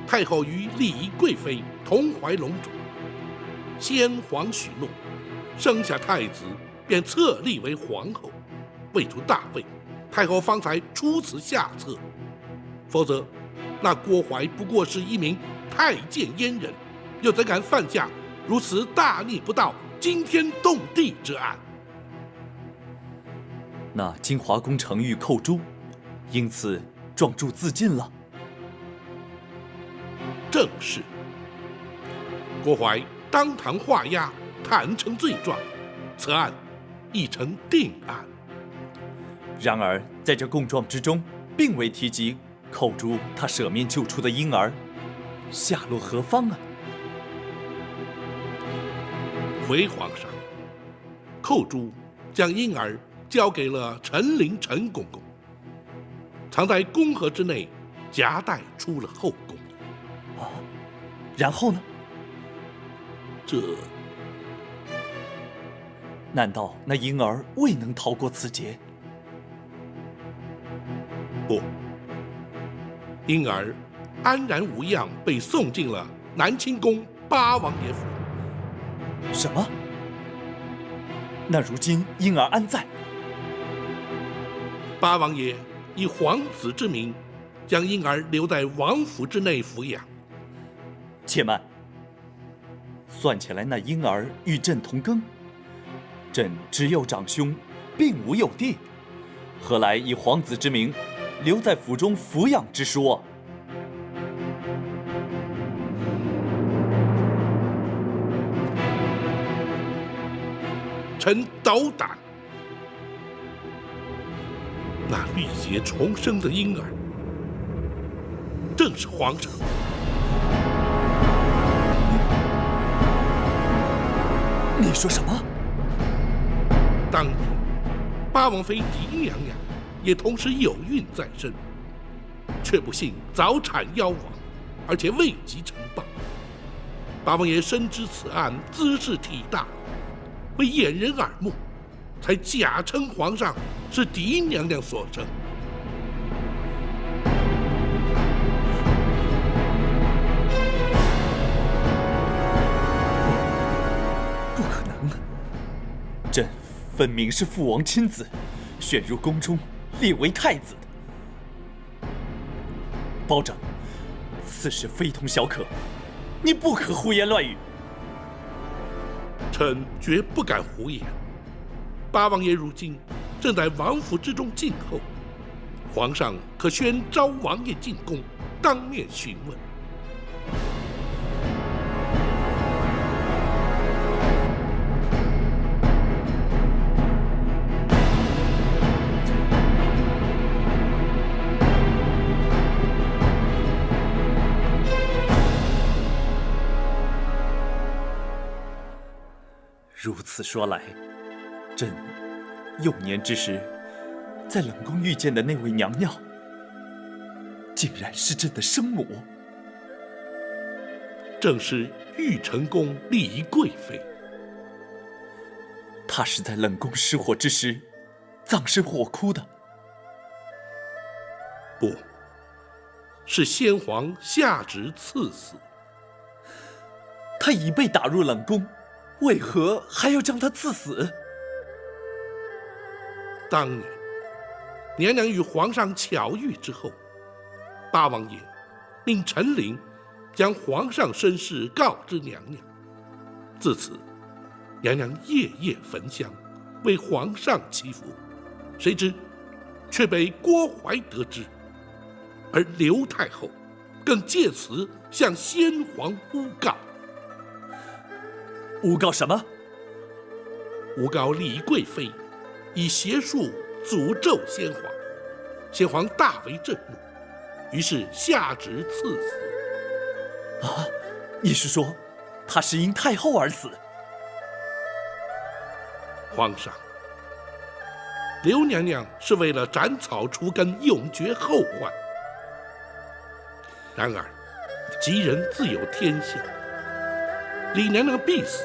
Speaker 1: 太后与李贵妃同怀龙种，先皇许诺，生下太子便册立为皇后，为图大位，太后方才出此下策。否则，那郭淮不过是一名太监阉人，又怎敢犯下如此大逆不道、惊天动地之案？
Speaker 10: 那金华宫程昱寇诛，因此状注自尽了。
Speaker 1: 正是。郭淮当堂画押，坦诚罪状，此案已成定案。
Speaker 10: 然而，在这供状之中，并未提及寇诛他舍命救出的婴儿，下落何方啊？
Speaker 1: 回皇上，寇诛将婴儿交给了陈陵陈公公，藏在宫盒之内，夹带出了后宫。
Speaker 10: 然后呢？
Speaker 1: 这……
Speaker 10: 难道那婴儿未能逃过此劫？
Speaker 1: 不，婴儿安然无恙，被送进了南清宫八王爷府。
Speaker 10: 什么？那如今婴儿安在？
Speaker 1: 八王爷以皇子之名，将婴儿留在王府之内抚养。
Speaker 10: 且慢，算起来那婴儿与朕同庚，朕只有长兄，并无幼弟，何来以皇子之名留在府中抚养之说？
Speaker 1: 臣斗胆，那历劫重生的婴儿，正是皇上。
Speaker 10: 你说什么？
Speaker 1: 当年八王妃狄娘娘也同时有孕在身，却不幸早产夭亡，而且未及呈报。八王爷深知此案兹事体大，为掩人耳目，才假称皇上是狄娘娘所生。
Speaker 10: 不可能！分明是父王亲自选入宫中列为太子的。包拯，此事非同小可，你不可胡言乱语。
Speaker 1: 臣绝不敢胡言。八王爷如今正在王府之中静候，皇上可宣召王爷进宫，当面询问。
Speaker 10: 如此说来，朕幼年之时在冷宫遇见的那位娘娘，竟然是朕的生母。
Speaker 1: 正是玉成宫李贵妃。
Speaker 10: 她是在冷宫失火之时葬身火窟的。
Speaker 1: 不，是先皇下旨赐死。
Speaker 10: 她已被打入冷宫，为何还要将她赐死？
Speaker 1: 当年，娘娘与皇上巧遇之后，八王爷命陈琳将皇上身世告知娘娘。自此，娘娘夜夜焚香，为皇上祈福。谁知，却被郭槐得知，而刘太后更借此向先皇诬告。
Speaker 10: 诬告什么？
Speaker 1: 诬告李贵妃以邪术诅咒先皇，先皇大为震怒，于是下旨赐死。
Speaker 10: 啊，你是说她是因太后而死？
Speaker 1: 皇上，刘娘娘是为了斩草除根，永绝后患。然而，吉人自有天相，李娘娘必死，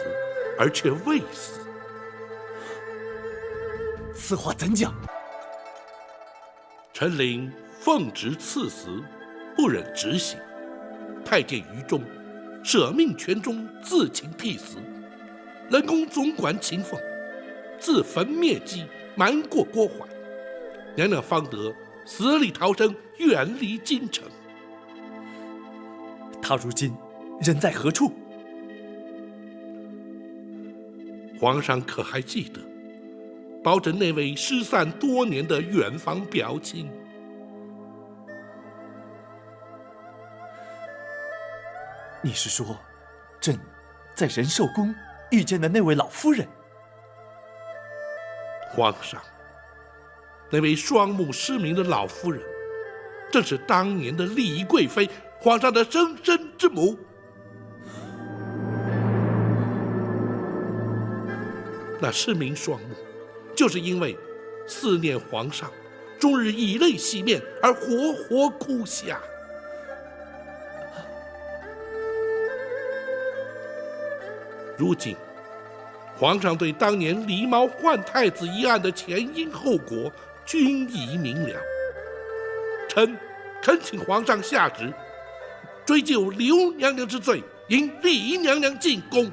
Speaker 1: 而却未死。
Speaker 10: 此话怎讲？
Speaker 1: 陈琳奉旨赐死，不忍执行，太监于忠舍命泉中自请替死。冷宫总管秦凤自焚灭迹，瞒过郭槐，娘娘方得死里逃生，远离京城。
Speaker 10: 她如今人在何处？
Speaker 1: 皇上可还记得包拯那位失散多年的远房表亲？
Speaker 10: 你是说，朕在仁寿宫遇见的那位老夫人？
Speaker 1: 皇上，那位双目失明的老夫人，正是当年的李贵妃，皇上的生身之母。那失明双目，就是因为思念皇上，终日以泪洗面，而活活哭下。如今，皇上对当年狸猫换太子一案的前因后果均已明了。臣恳请皇上下旨，追究刘娘娘之罪，引李娘娘进宫。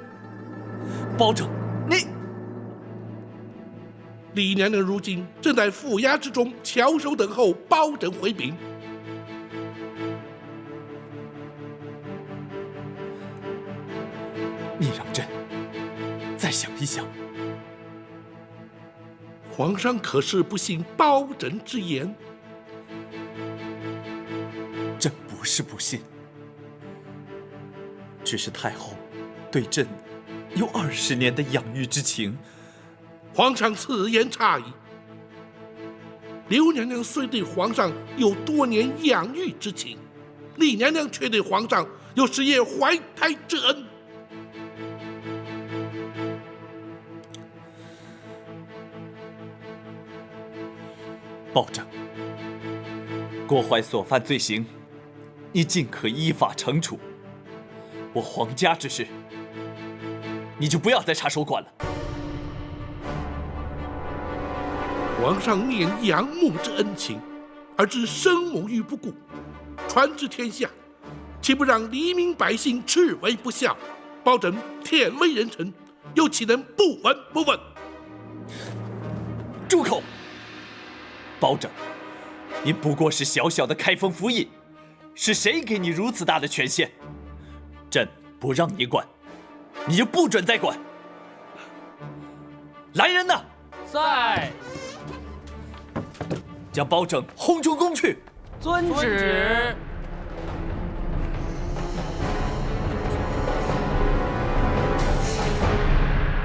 Speaker 10: 包拯，你……
Speaker 1: 李娘娘如今正在府衙之中翘首等候包拯回禀。
Speaker 10: 你让朕再想一想。
Speaker 1: 皇上可是不信包拯之言？
Speaker 10: 朕不是不信，只是太后对朕有20年的养育之情。
Speaker 1: 皇上此言差矣。刘娘娘虽对皇上有多年养育之情，李娘娘却对皇上有10夜怀胎之恩。
Speaker 10: 包拯，郭槐所犯罪行，你尽可依法惩处。我皇家之事，你就不要再插手管了。
Speaker 1: 皇上念养母之恩情，而置生母于不顾，传之天下，岂不让黎民百姓斥为不孝？包拯忝为人臣，又岂能不闻不问？
Speaker 10: 住口！包拯，你不过是小小的开封府尹，是谁给你如此大的权限？朕不让你管，你就不准再管。来人呐！
Speaker 9: 在。
Speaker 10: 将包拯轰出宫去。
Speaker 9: 遵旨。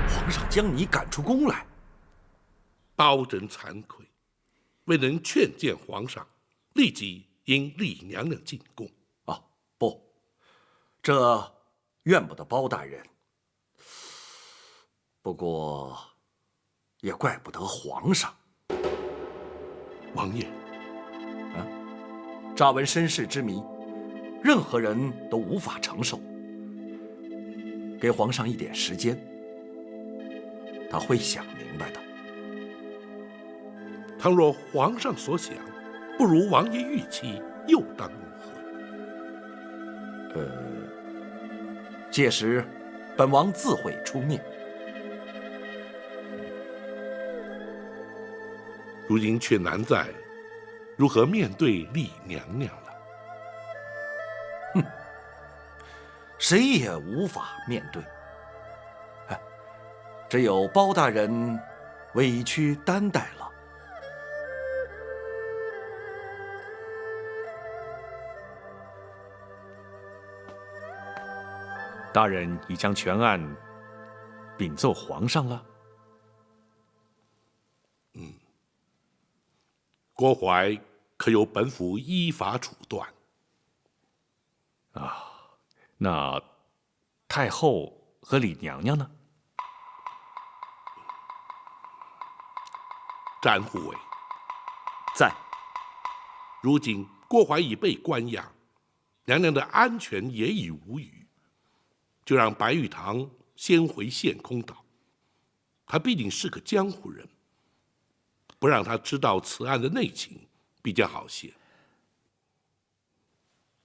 Speaker 8: 皇上将你赶出宫来，
Speaker 1: 包拯惭愧，未能劝谏皇上，立即引李娘娘进宫。
Speaker 8: 啊，不，这怨不得包大人，不过也怪不得皇上。
Speaker 1: 王爷，
Speaker 8: 乍闻身世之谜，任何人都无法承受。给皇上一点时间，他会想明白的。
Speaker 1: 倘若皇上所想不如王爷预期，又当如何？
Speaker 8: 届时，本王自会出面。
Speaker 1: 如今却难在如何面对李娘娘了。
Speaker 8: 哼，谁也无法面对。只有包大人委屈担待了。
Speaker 5: 大人已将全案禀奏皇上了。
Speaker 1: 郭槐可由本府依法处断。
Speaker 5: 那太后和李娘娘呢？
Speaker 1: 詹护卫
Speaker 6: 在。
Speaker 1: 如今郭槐已被关押，娘娘的安全也已无虞，就让白玉堂先回陷空岛。他毕竟是个江湖人，不让他知道此案的内情比较好些。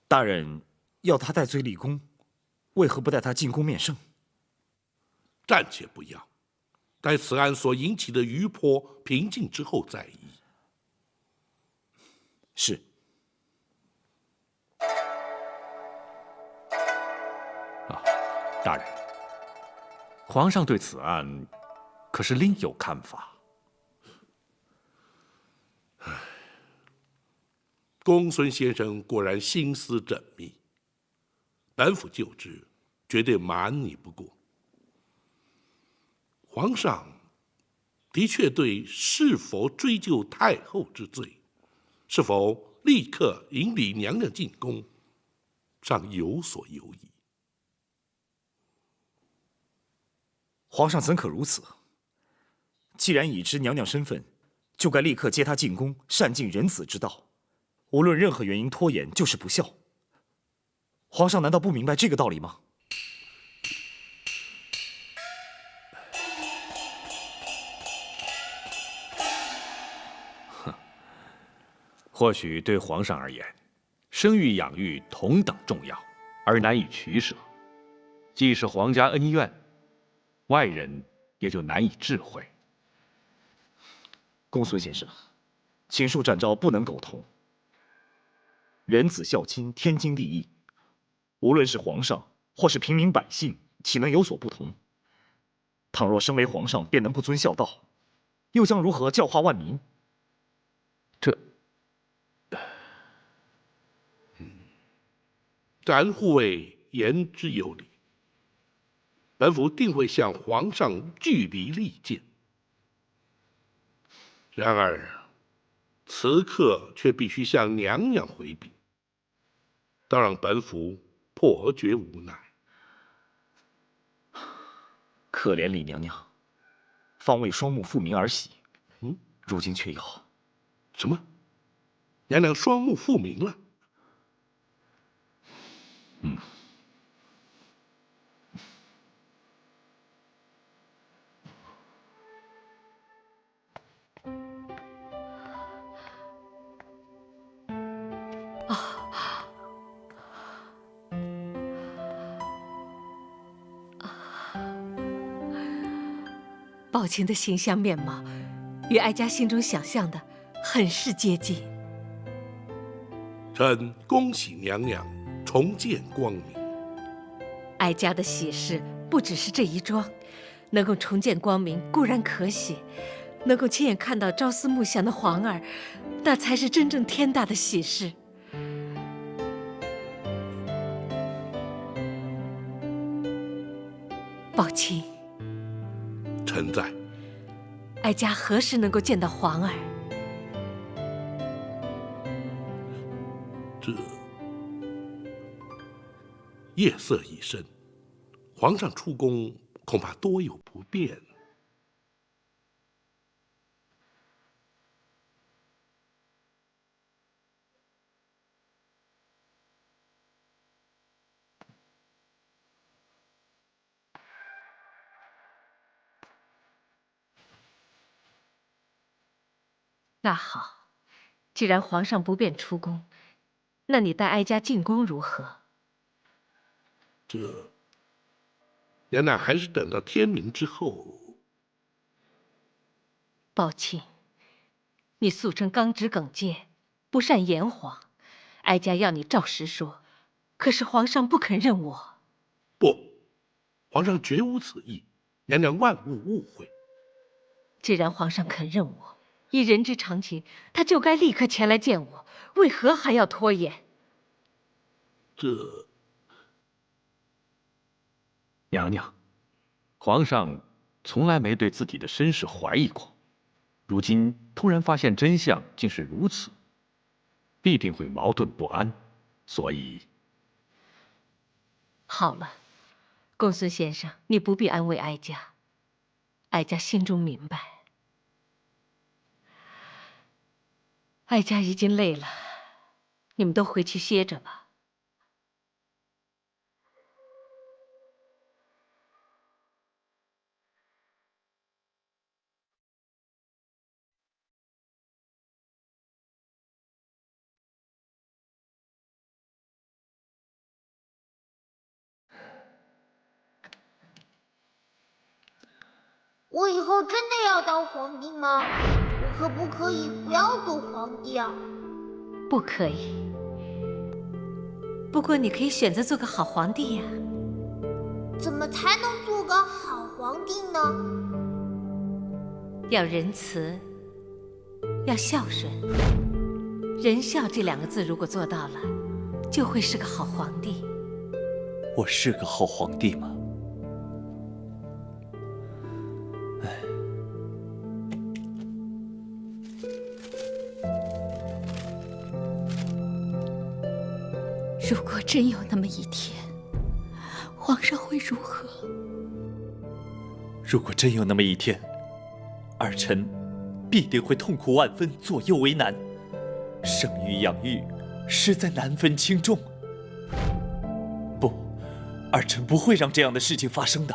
Speaker 6: 大人要他戴罪立功，为何不带他进宫面圣？
Speaker 1: 暂且不要，待此案所引起的余波平静之后再议。
Speaker 6: 是。
Speaker 5: 大人，皇上对此案可是另有看法？
Speaker 1: 公孙先生果然心思缜密，本府就知，绝对瞒你不过。皇上的确对是否追究太后之罪，是否立刻引李娘娘进宫，尚有所犹疑。
Speaker 6: 皇上怎可如此？既然已知娘娘身份，就该立刻接她进宫，善尽仁子之道。无论任何原因拖延，就是不孝。皇上难道不明白这个道理吗？
Speaker 5: 或许对皇上而言，生育养育同等重要，而难以取舍。既是皇家恩怨，外人也就难以智慧。
Speaker 6: 公孙先生，请恕展昭不能苟同。仁子孝亲，天经地义。无论是皇上或是平民百姓，岂能有所不同？倘若身为皇上便能不遵孝道，又将如何教化万民？
Speaker 1: 詹护卫言之有理，本府定会向皇上据理力谏。然而，此刻却必须向娘娘回禀，倒让本府颇觉无奈。
Speaker 6: 可怜李娘娘，方为双目复明而喜，如今却要
Speaker 1: 什么？娘娘双目复明了？
Speaker 12: 宝琴的形象面貌与哀家心中想象的很是接近。
Speaker 1: 臣恭喜娘娘重见光明。
Speaker 12: 哀家的喜事不只是这一桩，能够重见光明固然可喜，能够亲眼看到朝思暮想的皇儿，那才是真正天大的喜事。宝琴，
Speaker 1: 臣在。
Speaker 12: 哀家何时能够见到皇儿？
Speaker 1: 这夜色已深，皇上出宫恐怕多有不便。
Speaker 12: 那好，既然皇上不便出宫，那你带哀家进宫如何？
Speaker 1: 娘娘还是等到天明之后。
Speaker 12: 宝琴，你素称刚直耿介，不善言谎，哀家要你照实说，可是皇上不肯认我。
Speaker 1: 不，皇上绝无此意，娘娘万勿误会。
Speaker 12: 既然皇上肯认我，依人之常情，他就该立刻前来见我，为何还要拖延？
Speaker 5: 娘娘，皇上从来没对自己的身世怀疑过，如今突然发现真相竟是如此，必定会矛盾不安，所以……
Speaker 12: 好了，公孙先生，你不必安慰哀家，哀家心中明白。哀家已经累了，你们都回去歇着吧。
Speaker 14: 我以后真的要当皇帝吗？我可不可以不要做皇帝啊？
Speaker 12: 不可以。不过你可以选择做个好皇帝呀。
Speaker 14: 怎么才能做个好皇帝呢？
Speaker 12: 要仁慈，要孝顺。仁孝这2个字如果做到了，就会是个好皇帝。
Speaker 10: 我是个好皇帝吗？
Speaker 11: 如果真有那么一天，皇上会如何？
Speaker 10: 如果真有那么一天，儿臣必定会痛苦万分，左右为难，生育养育实在难分轻重。不，儿臣不会让这样的事情发生的。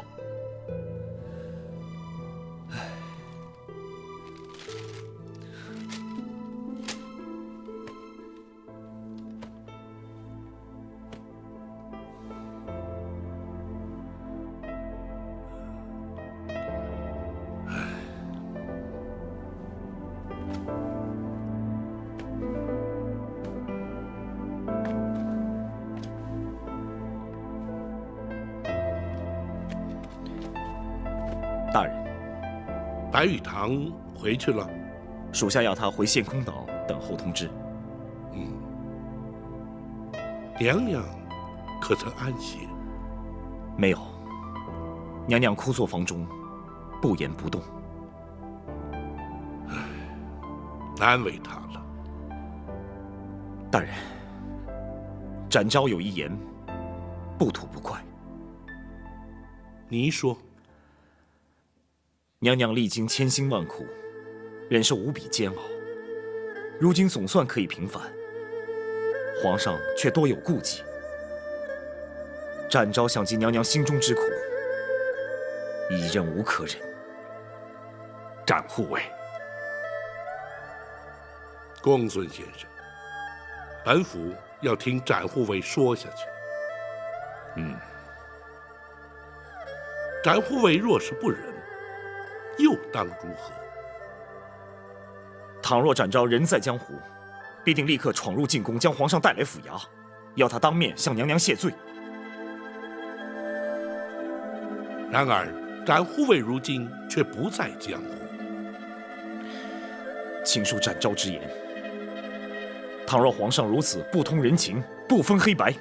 Speaker 6: 大人，
Speaker 1: 白玉堂回去了，
Speaker 6: 属下要他回献空岛等候通知。
Speaker 1: 娘娘可曾安歇？
Speaker 6: 没有，娘娘枯坐房中，不言不动。
Speaker 1: 难为她了。
Speaker 6: 大人，展昭有一言，不吐不快。
Speaker 1: 你说。
Speaker 6: 娘娘历经千辛万苦，忍受无比煎熬，如今总算可以平反，皇上却多有顾忌。展昭想尽娘娘心中之苦，已忍无可忍。
Speaker 5: 展护卫，
Speaker 1: 公孙先生，本府要听展护卫说下去。展护卫若是不忍，又当如何？
Speaker 6: 倘若展昭人在江湖，必定立刻闯入进宫，将皇上带来府衙，要他当面向娘娘谢罪。
Speaker 1: 然而，展护卫如今却不在江湖。
Speaker 6: 请恕展昭之言，倘若皇上如此不通人情，不分黑白，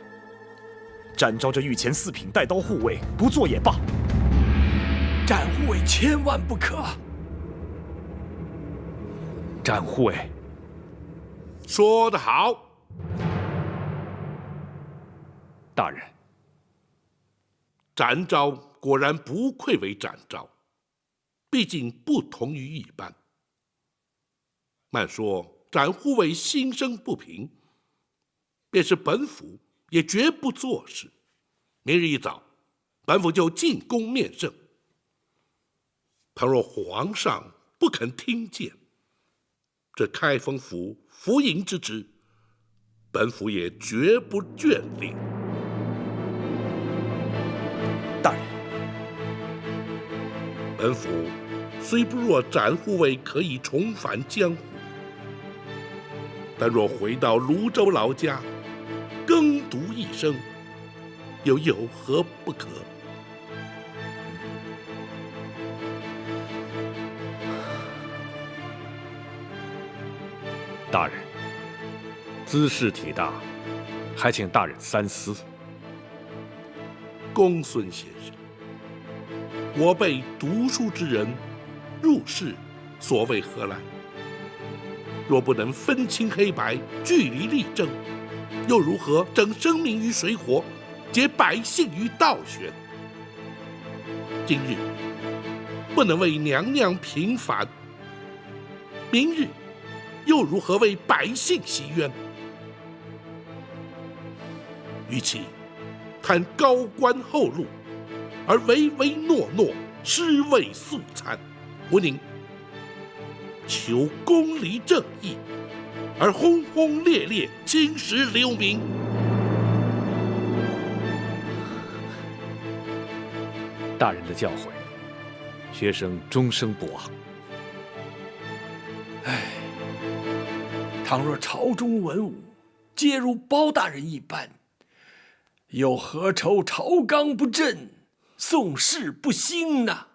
Speaker 6: 展昭这御前4品带刀护卫不做也罢。
Speaker 3: 展护卫千万不可！
Speaker 5: 展护卫，
Speaker 1: 说得好，
Speaker 5: 大人。
Speaker 1: 展昭果然不愧为展昭，毕竟不同于一般。慢说展护卫心生不平，便是本府也绝不做事。明日一早，本府就进宫面圣。倘若皇上不肯听谏，这开封府服营之职，本府也绝不眷恋。
Speaker 6: 大人，
Speaker 1: 本府虽不若展护卫可以重返江湖，但若回到泸州老家，耕读一生，又有何不可？
Speaker 5: 大人，兹事体大，还请大人三思。
Speaker 1: 公孙先生，我辈读书之人，入世所谓何来？若不能分清黑白，据理力争，又如何整生民于水火，解百姓于倒悬？今日不能为娘娘平反，明日又如何为百姓洗冤？与其贪高官厚禄，而唯唯诺诺，尸位素餐，不宁求公理正义，而轰轰烈烈侵蚀流民。
Speaker 5: 大人的教诲，学生终生不忘。
Speaker 3: 倘若朝中文武皆如包大人一般，又何愁朝纲不正，宋氏不兴呢？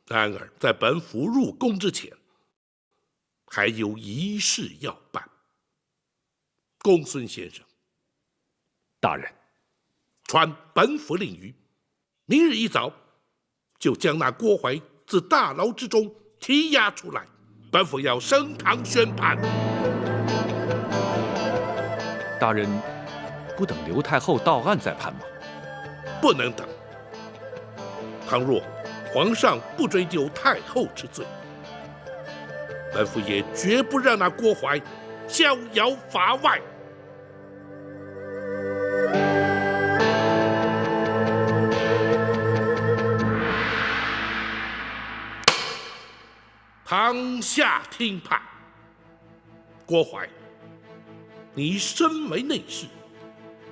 Speaker 1: 然而，在本府入宫之前，还有一事要办。公孙先生，
Speaker 5: 大人，
Speaker 1: 传本府令谕，明日一早就将那郭槐自大牢之中提押出来，本府要升堂宣判。
Speaker 5: 大人不等刘太后到案再判吗？
Speaker 1: 不能等。倘若皇上不追究太后之罪，本府也绝不让那郭槐逍遥法外。堂下听判。郭槐，你身为内侍，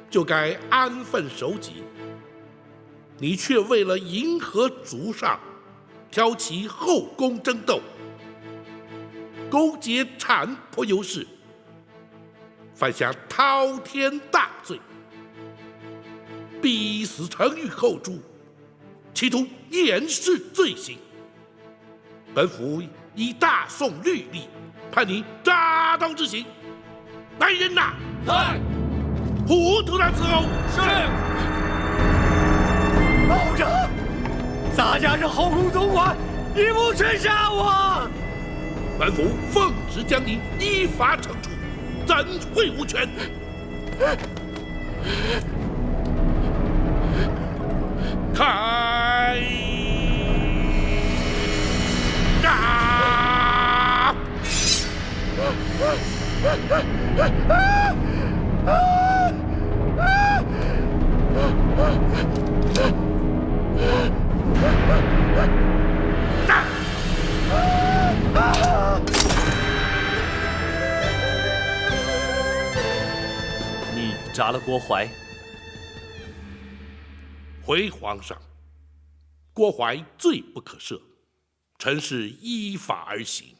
Speaker 1: 就该安分守己，你却为了迎合祖上，挑起后宫争斗，勾结产婆尤氏，犯下滔天大罪，逼死程昱后主，企图掩饰罪行。本府以大宋律例判你扎刀之刑。来人呐！
Speaker 13: 在。
Speaker 1: 糊涂他伺候。
Speaker 13: 是。
Speaker 2: 保着！洒家是后宫总管，你不去杀我！
Speaker 1: 本府奉旨将你依法惩处，怎会无权？开打！
Speaker 10: 你扎了郭槐？
Speaker 1: 回皇上，郭槐罪不可赦，臣是依法而行。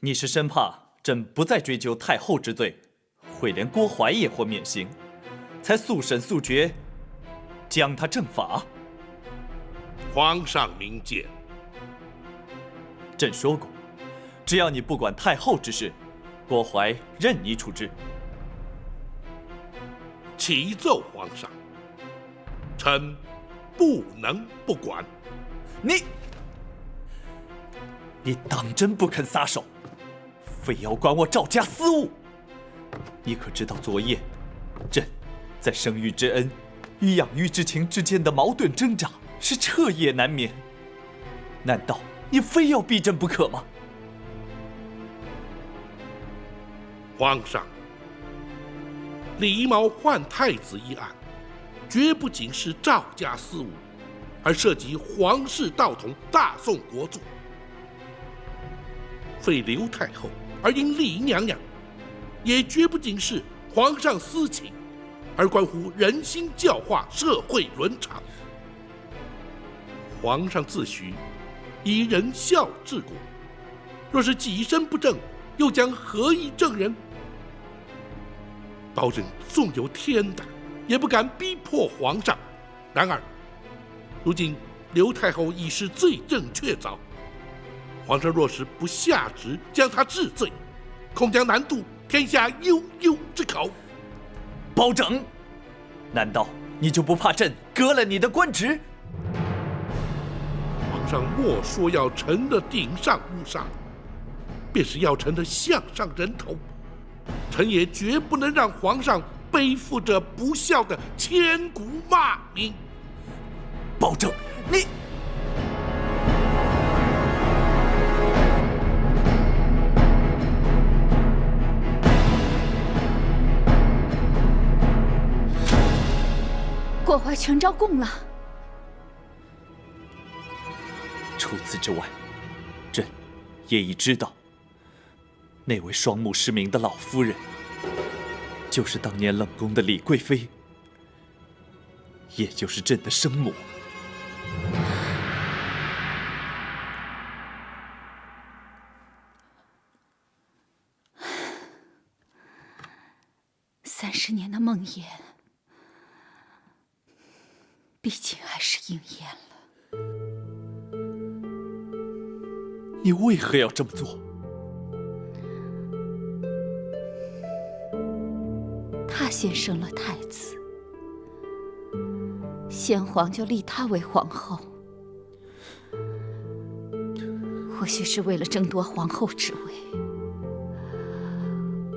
Speaker 10: 你是生怕朕不再追究太后之罪，会连郭槐也或免刑，才速审速决，将他正法？
Speaker 1: 皇上明鉴。
Speaker 10: 朕说过，只要你不管太后之事，郭槐任你处置。
Speaker 1: 启奏皇上，臣不能不管。
Speaker 10: 你当真不肯撒手，非要管我赵家私务？你可知道昨夜，朕在生育之恩与养育之情之间的矛盾挣扎是彻夜难眠？难道你非要逼朕不可吗？
Speaker 1: 皇上，李毛换太子一案，绝不仅是赵家私务，而涉及皇室道统、大宋国祚。废刘太后而因李娘娘，也绝不仅是皇上私情，而关乎人心教化、社会伦常。皇上自诩以仁孝治国，若是己身不正，又将何以正人？包拯纵有天胆，也不敢逼迫皇上。然而，如今刘太后已是罪证确凿，皇上若是不下旨将她治罪，恐将难渡天下悠悠之口。
Speaker 10: 包拯，难道你就不怕朕革了你的官职？
Speaker 1: 皇上莫说要臣的顶上乌纱，便是要臣的项上人头，臣也绝不能让皇上背负着不孝的千古骂名。
Speaker 10: 包拯，你……
Speaker 11: 郭槐全招供了。
Speaker 10: 除此之外，朕也已知道，那位双目失明的老夫人，就是当年冷宫的李贵妃，也就是朕的生母。
Speaker 11: 30年的梦魇，毕竟还是应验了。
Speaker 10: 你为何要这么做？
Speaker 11: 他先生了太子，先皇就立她为皇后，或许是为了争夺皇后之位，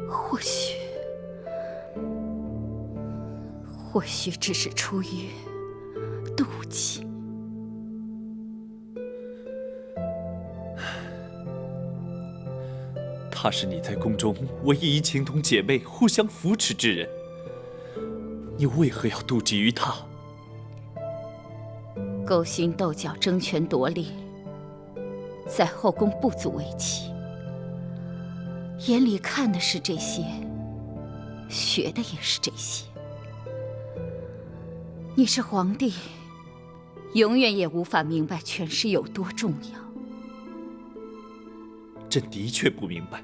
Speaker 11: 或许只是出于妒忌。
Speaker 10: 她是你在宫中唯一情同姐妹、互相扶持之人，你为何要妒忌于她？
Speaker 11: 勾心斗角、争权夺利，在后宫不足为奇。眼里看的是这些，学的也是这些。你是皇帝，永远也无法明白权势有多重要。
Speaker 10: 朕的确不明白，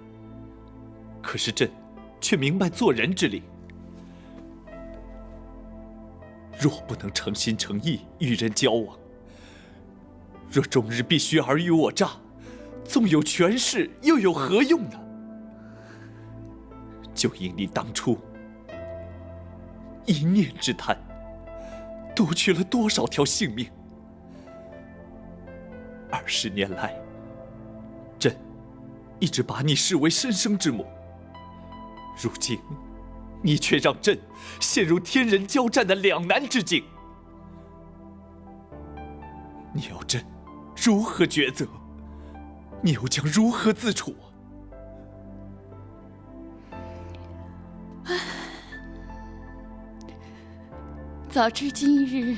Speaker 10: 可是朕却明白做人之理。若不能诚心诚意与人交往，若终日必须尔虞我诈，纵有权势又有何用呢？就因你当初一念之贪，夺去了多少条性命？20年来，朕一直把你视为身生之母，如今你却让朕陷入天人交战的两难之境。你要朕如何抉择？你又将如何自处？
Speaker 11: 早知今日，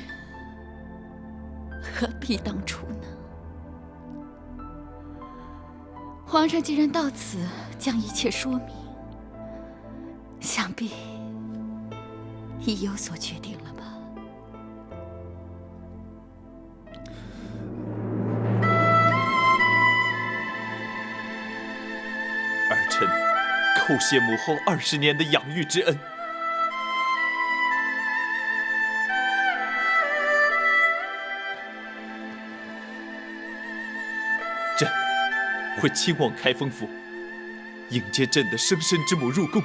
Speaker 11: 何必当初呢？皇上既然到此将一切说明，想必已有所决定了吧？
Speaker 10: 叩谢母后20年的养育之恩。朕会亲往开封府，迎接朕的生身之母入宫。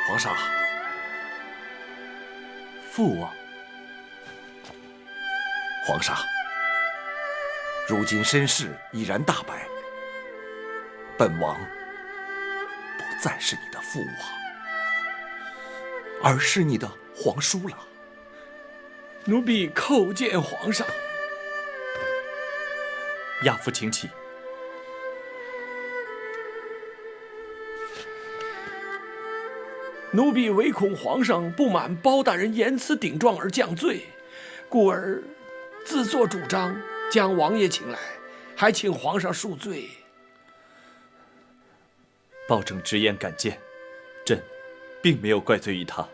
Speaker 8: 皇上，父王，皇上，如今身世已然大白，本王不再是你的父王，而是你的皇叔了。
Speaker 3: 奴婢叩见皇上。
Speaker 10: 亚父请起。
Speaker 3: 奴婢唯恐皇上不满包大人言辞顶撞而降罪，故而自作主张将王爷请来，还请皇上恕罪。
Speaker 10: 包拯直言敢谏，朕并没有怪罪于他。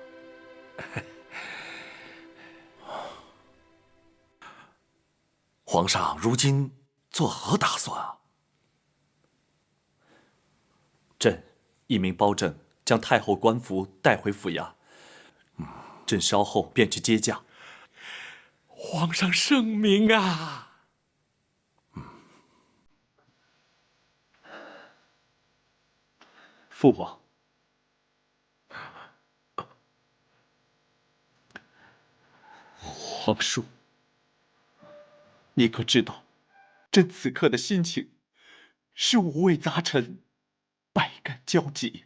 Speaker 8: 皇上如今作何打算啊？
Speaker 10: 朕一命包拯将太后官服带回府衙，朕稍后便去接驾。
Speaker 3: 皇上圣明啊！
Speaker 10: 父王，皇叔，你可知道，朕此刻的心情是五味杂陈，百感交集。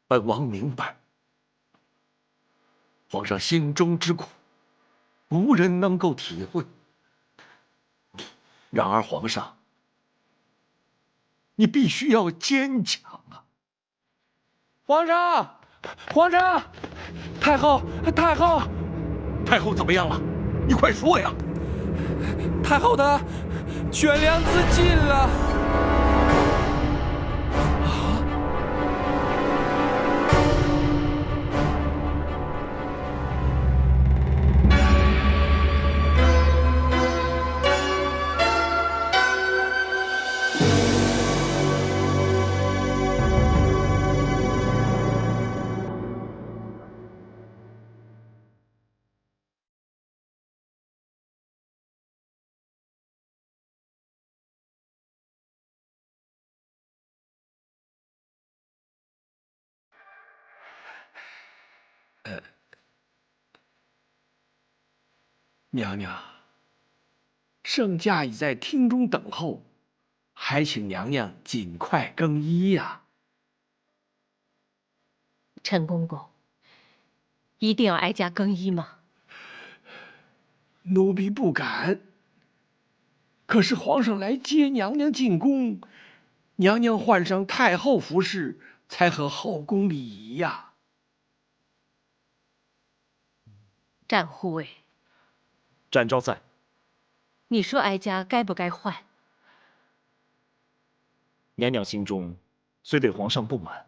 Speaker 8: 本王明白，皇上心中之苦，无人能够体会。然而，皇上，你必须要坚强啊！
Speaker 3: 皇上，皇上，太后，太后，
Speaker 8: 太后怎么样了？你快说呀！
Speaker 3: 太后的悬梁自尽了。娘娘，圣驾已在厅中等候，还请娘娘尽快更衣呀。
Speaker 12: 陈公公，一定要哀家更衣吗？
Speaker 3: 奴婢不敢。可是皇上来接娘娘进宫，娘娘换上太后服饰，才合后宫礼仪呀。
Speaker 12: 战护卫，
Speaker 6: 展昭在。
Speaker 12: 你说哀家该不该换？
Speaker 6: 娘娘心中虽对皇上不满，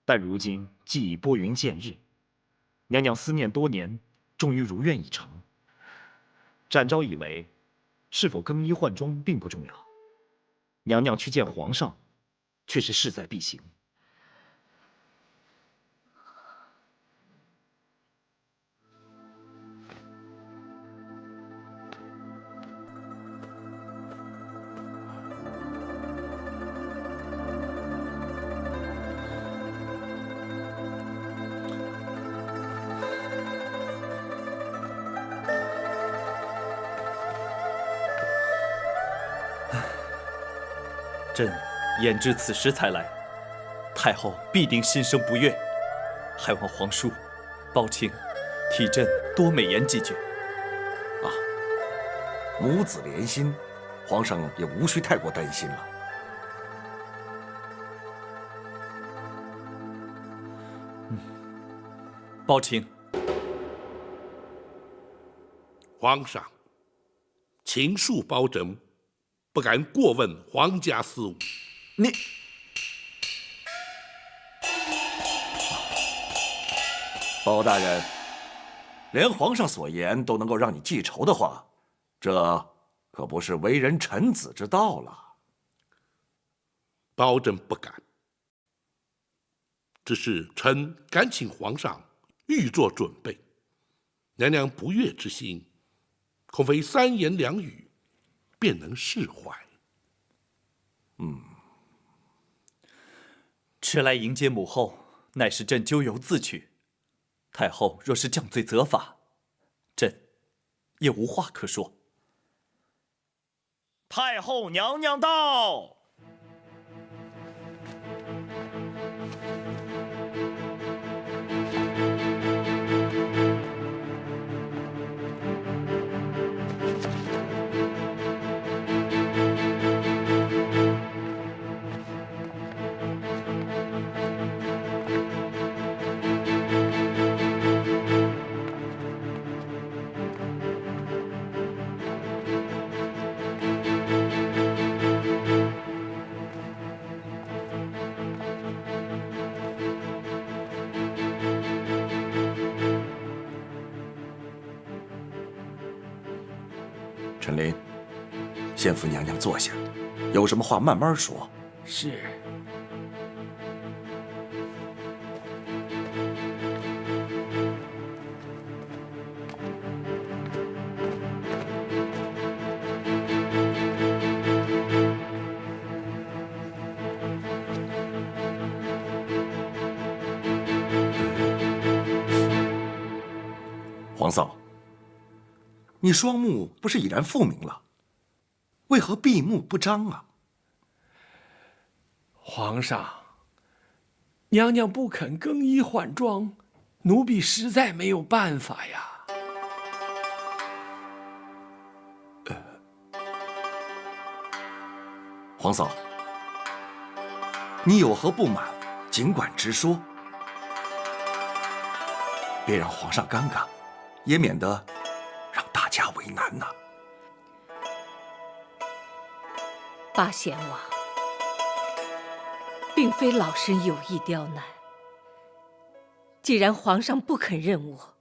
Speaker 6: 但如今既已拨云见日，娘娘思念多年，终于如愿以偿。展昭以为，是否更衣换装并不重要，娘娘去见皇上，却是势在必行。
Speaker 10: 朕焉知此时才来，太后必定心生不悦，还望皇叔、包卿替朕多美言几句。
Speaker 8: 母子连心，皇上也无需太过担心了。
Speaker 10: 报请。
Speaker 1: 皇上，秦恕包拯不敢过问皇家私务。
Speaker 8: 你，包大人，连皇上所言都能够让你记仇的话，这可不是为人臣子之道了。
Speaker 1: 包拯不敢，只是臣敢请皇上预做准备。娘娘不悦之心，恐非三言两语便能释怀。
Speaker 10: 迟来迎接母后，乃是朕咎由自取。太后若是降罪责罚，朕也无话可说。
Speaker 6: 太后娘娘到。
Speaker 8: 陈琳，先扶娘娘坐下，有什么话慢慢说。
Speaker 3: 是。
Speaker 8: 皇嫂，你双目不是已然复明了，为何闭目不张啊？
Speaker 3: 皇上，娘娘不肯更衣换装，奴婢实在没有办法呀。
Speaker 8: 皇嫂，你有何不满，尽管直说，别让皇上尴尬，也免得让大家为难呐。
Speaker 12: 八贤王，并非老身有意刁难。既然皇上不肯认我，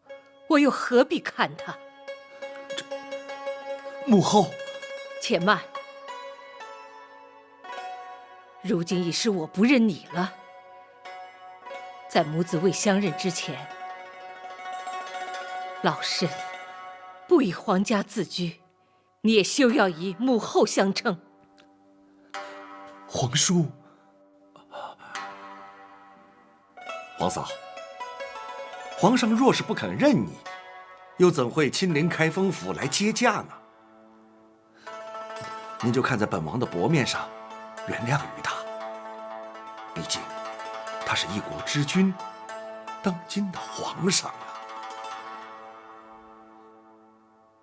Speaker 12: 我又何必看他？
Speaker 8: 母后，
Speaker 12: 且慢。如今已是我不认你了。在母子未相认之前，老身不以皇家自居，你也休要以母后相称。
Speaker 8: 皇叔，皇嫂，皇上若是不肯认你，又怎会亲临开封府来接驾呢？您就看在本王的薄面上，原谅于他。毕竟，他是一国之君，当今的皇上啊。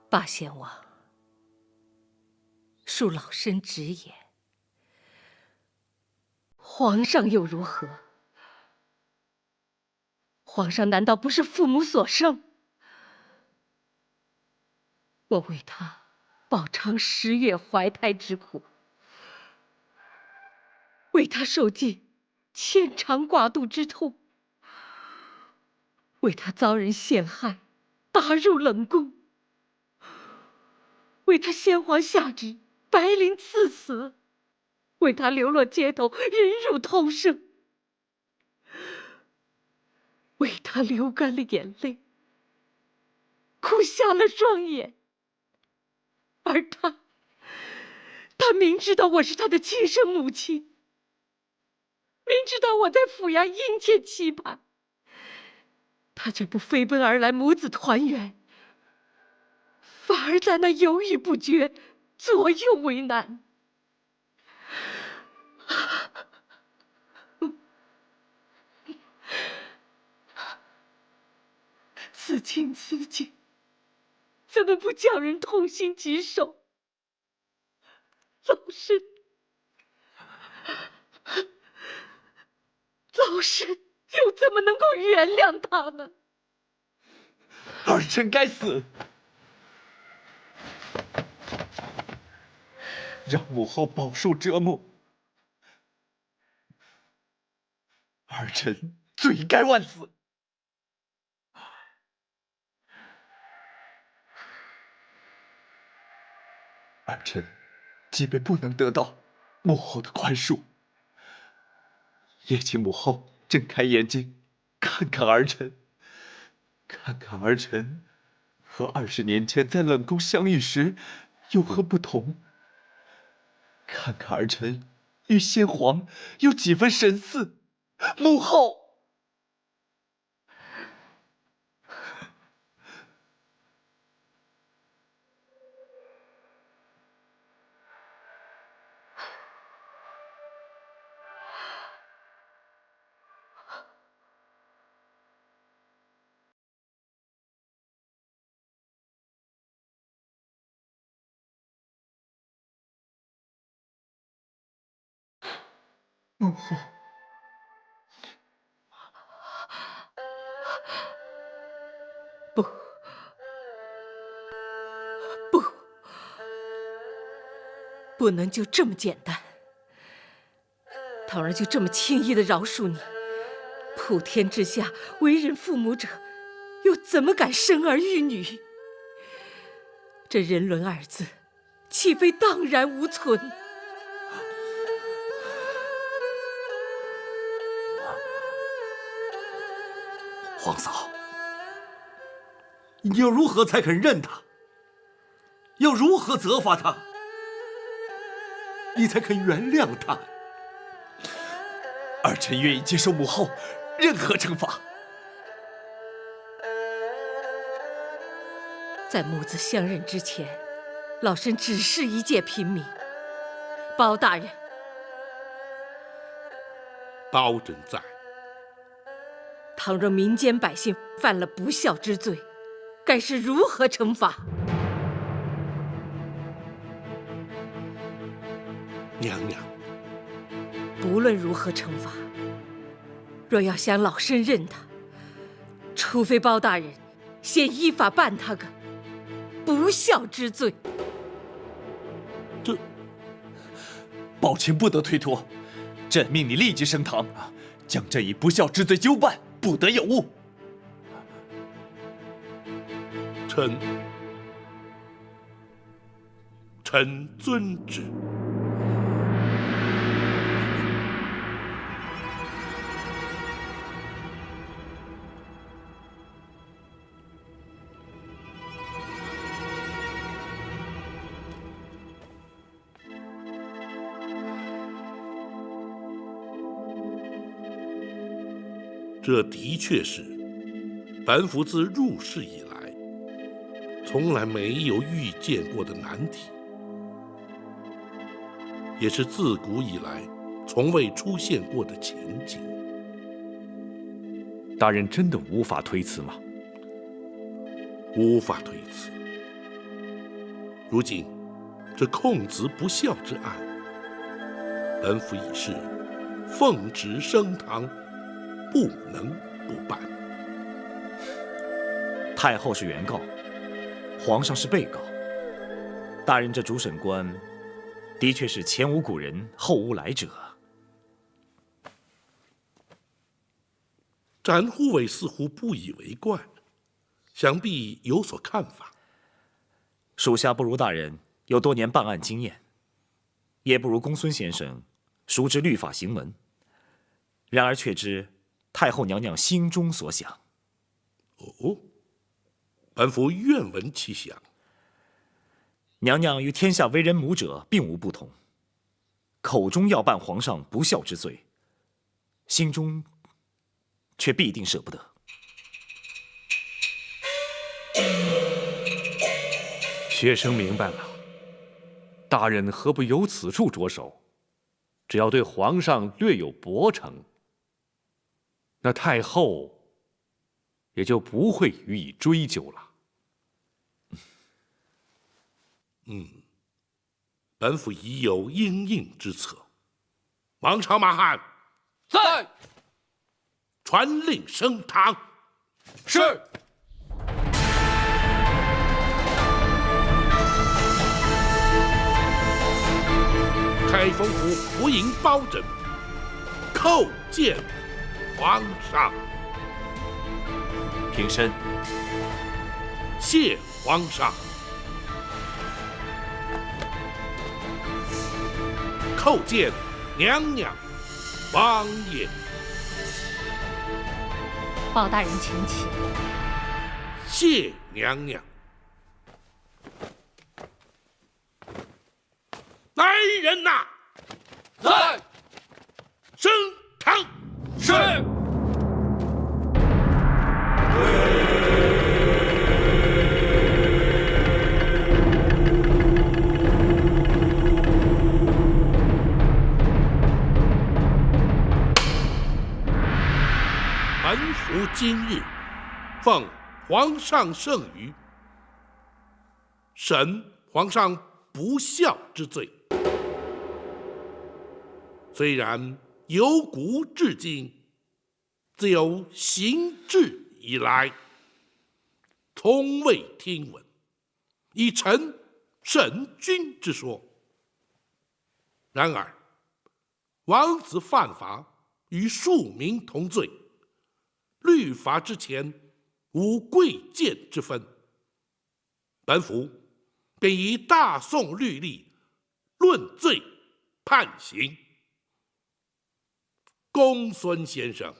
Speaker 12: 八贤王，恕老身直言，皇上又如何？皇上难道不是父母所生？我为他饱尝10月怀胎之苦，为他受尽牵肠挂肚之痛，为他遭人陷害，打入冷宫，为他先皇下旨，白绫赐死，为他流落街头，忍辱偷生，为他流干了眼泪，哭瞎了双眼。而他明知道我是他的亲生母亲，明知道我在府衙殷切期盼，他却不飞奔而来母子团圆，反而在那犹豫不决，左右为难。此情此景，怎么不叫人痛心疾首？走神，走神，又怎么能够原谅他呢？
Speaker 10: 儿臣该死，让母后饱受折磨，儿臣罪该万死。儿臣即便不能得到母后的宽恕，也请母后睁开眼睛，看看儿臣，看看儿臣和20年前在冷宫相遇时有何不同，看看儿臣与先皇有几分神似。母后。母后，
Speaker 12: 不，不，不能就这么简单。倘若就这么轻易的饶恕你，普天之下为人父母者，又怎么敢生儿育女？这人伦二字，岂非荡然无存？
Speaker 8: 皇嫂，你又如何才肯认他？要如何责罚他？你才肯原谅他？
Speaker 10: 儿臣愿意接受母后任何惩罚。
Speaker 12: 在母子相认之前，老身只是一介平民。包大人，
Speaker 1: 包拯在。
Speaker 12: 倘若民间百姓犯了不孝之罪，该是如何惩罚？
Speaker 1: 娘娘，
Speaker 12: 不论如何惩罚，若要想老身认他，除非包大人先依法办他个不孝之罪。
Speaker 10: 宝琴不得推脱，朕命你立即升堂，将这一不孝之罪究办，不得有误。
Speaker 1: 臣遵旨。这的确是本府自入世以来从来没有遇见过的难题，也是自古以来从未出现过的情景。
Speaker 5: 大人真的无法推辞吗？
Speaker 1: 无法推辞。如今这控子不孝之案，本府已是奉旨升堂，不能不办。
Speaker 6: 太后是原告，皇上是被告。大人这主审官，的确是前无古人，后无来者。
Speaker 1: 展护卫似乎不以为怪，想必有所看法。
Speaker 6: 属下不如大人有多年办案经验，也不如公孙先生熟知律法行文。然而却知太后娘娘心中所想。
Speaker 1: 哦，本府愿闻其详。
Speaker 6: 娘娘与天下为人母者并无不同，口中要办皇上不孝之罪，心中却必定舍不得。
Speaker 5: 学生明白了，大人何不由此处着手？只要对皇上略有薄惩，那太后也就不会予以追究了。
Speaker 1: 本府已有应应之策。王朝马汉，
Speaker 9: 在。
Speaker 1: 传令升堂。
Speaker 9: 是。
Speaker 1: 开封府福营包拯，叩见皇上。
Speaker 10: 平身。
Speaker 1: 谢皇上。叩见娘娘、王爷。
Speaker 12: 包大人请起。
Speaker 1: 谢娘娘。来人呐！
Speaker 9: 在。
Speaker 1: 升堂。
Speaker 9: 是。
Speaker 1: 本府今日奉皇上圣谕，审皇上不孝之罪。虽然由古至今，自有行制以来，从未听闻以臣审君之说。然而，王子犯法与庶民同罪，律法之前无贵贱之分。本府便以大宋律例论罪判刑。公孙先生，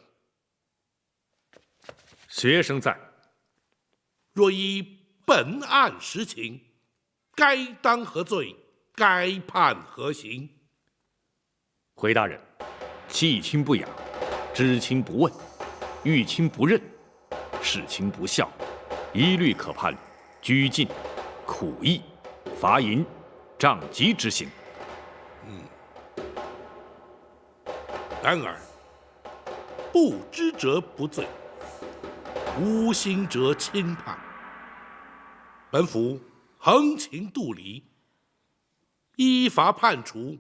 Speaker 5: 学生在。
Speaker 1: 若依本案实情，该当何罪？该判何刑？
Speaker 5: 回大人，弃亲不养，知亲不问，遇亲不认，事亲不孝，一律可判拘禁、苦役、罚银、杖击之刑。
Speaker 1: 然而，不知者不罪，无心者轻判。本府横情度理，依法判处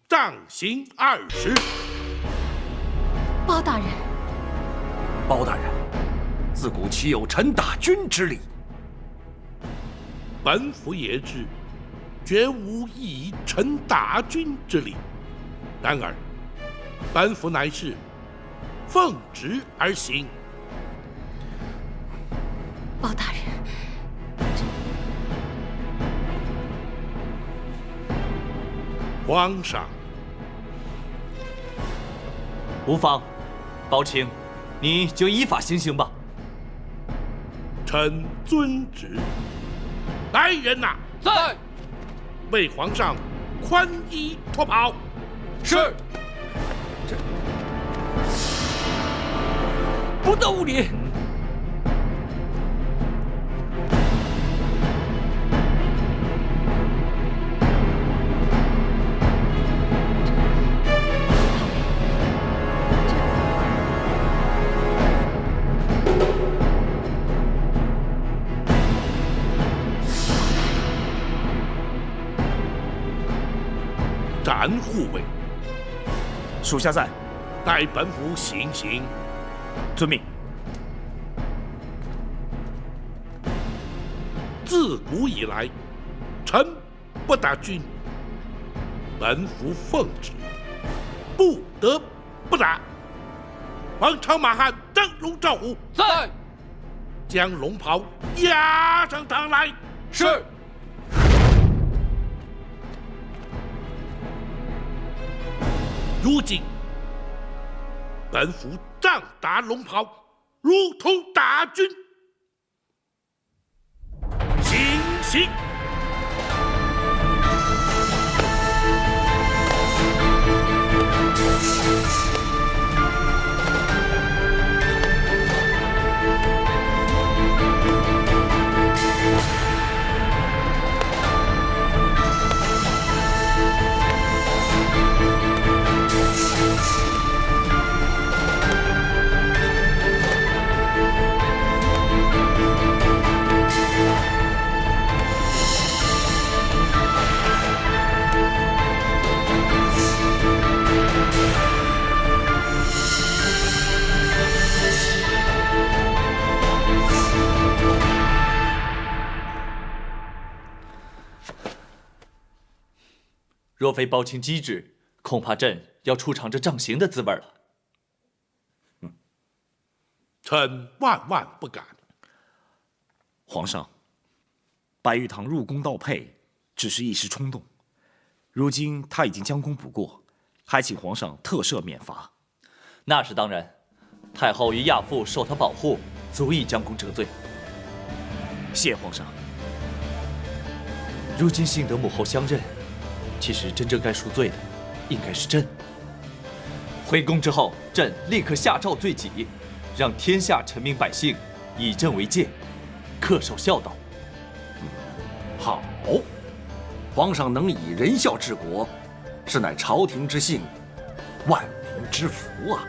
Speaker 1: 杖刑20。
Speaker 12: 包大人，
Speaker 8: 包大人，自古岂有臣打君之理？
Speaker 1: 本府也知，绝无以臣打君之理。然而，本府乃是奉旨而行。
Speaker 12: 包大人，
Speaker 1: 皇上，
Speaker 10: 无妨，包卿，你就依法行刑吧。
Speaker 1: 臣遵旨。来人呐！
Speaker 9: 在。
Speaker 1: 为皇上宽衣脱袍。
Speaker 9: 是。
Speaker 3: 不得无礼！
Speaker 1: 斩护卫。
Speaker 6: 属下在。
Speaker 1: 待本府行刑。
Speaker 6: 遵命。
Speaker 1: 自古以来，臣不打君，本府奉旨，不得不打。王朝马汉灯笼照虎。
Speaker 9: 在。
Speaker 1: 将龙袍押上堂来。
Speaker 9: 是。
Speaker 1: 如今，本府仗打龙袍，如同打军。行刑！
Speaker 10: 若非包清机智，恐怕朕要出尝这杖刑的滋味了。
Speaker 1: 臣万万不敢。
Speaker 6: 皇上，白玉堂入宫盗佩，只是一时冲动，如今他已经将功补过，还请皇上特赦免罚。
Speaker 10: 那是当然，太后与亚父受他保护，足以将功折罪。
Speaker 6: 谢皇上。
Speaker 10: 如今幸得母后相认，其实真正该赎罪的，应该是朕。回宫之后，朕立刻下诏罪己，让天下臣民百姓以朕为戒，恪守孝道。
Speaker 8: 好，皇上能以仁孝治国，是乃朝廷之幸，万民之福啊！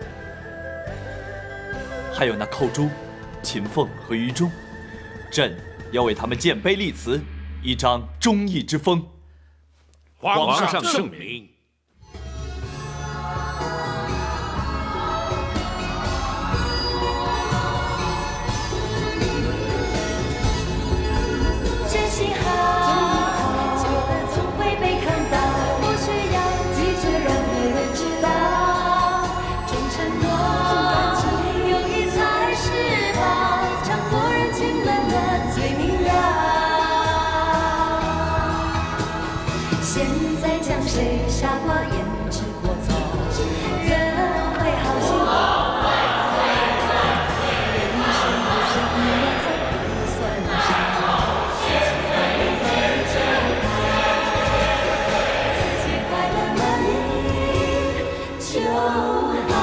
Speaker 10: 还有那寇珠、秦凤和于忠，朕要为他们建碑立祠，以彰忠义之风。
Speaker 1: 皇上圣明。
Speaker 13: 真心好，旧的总会被看到，不需要记住让别人知道。忠承诺，感情友谊才是宝，将国人情冷的最明了。现在将谁杀过胭脂过草，人会好心好。人生不是一万在不算少，自己快乐就好，自己快乐满意就好。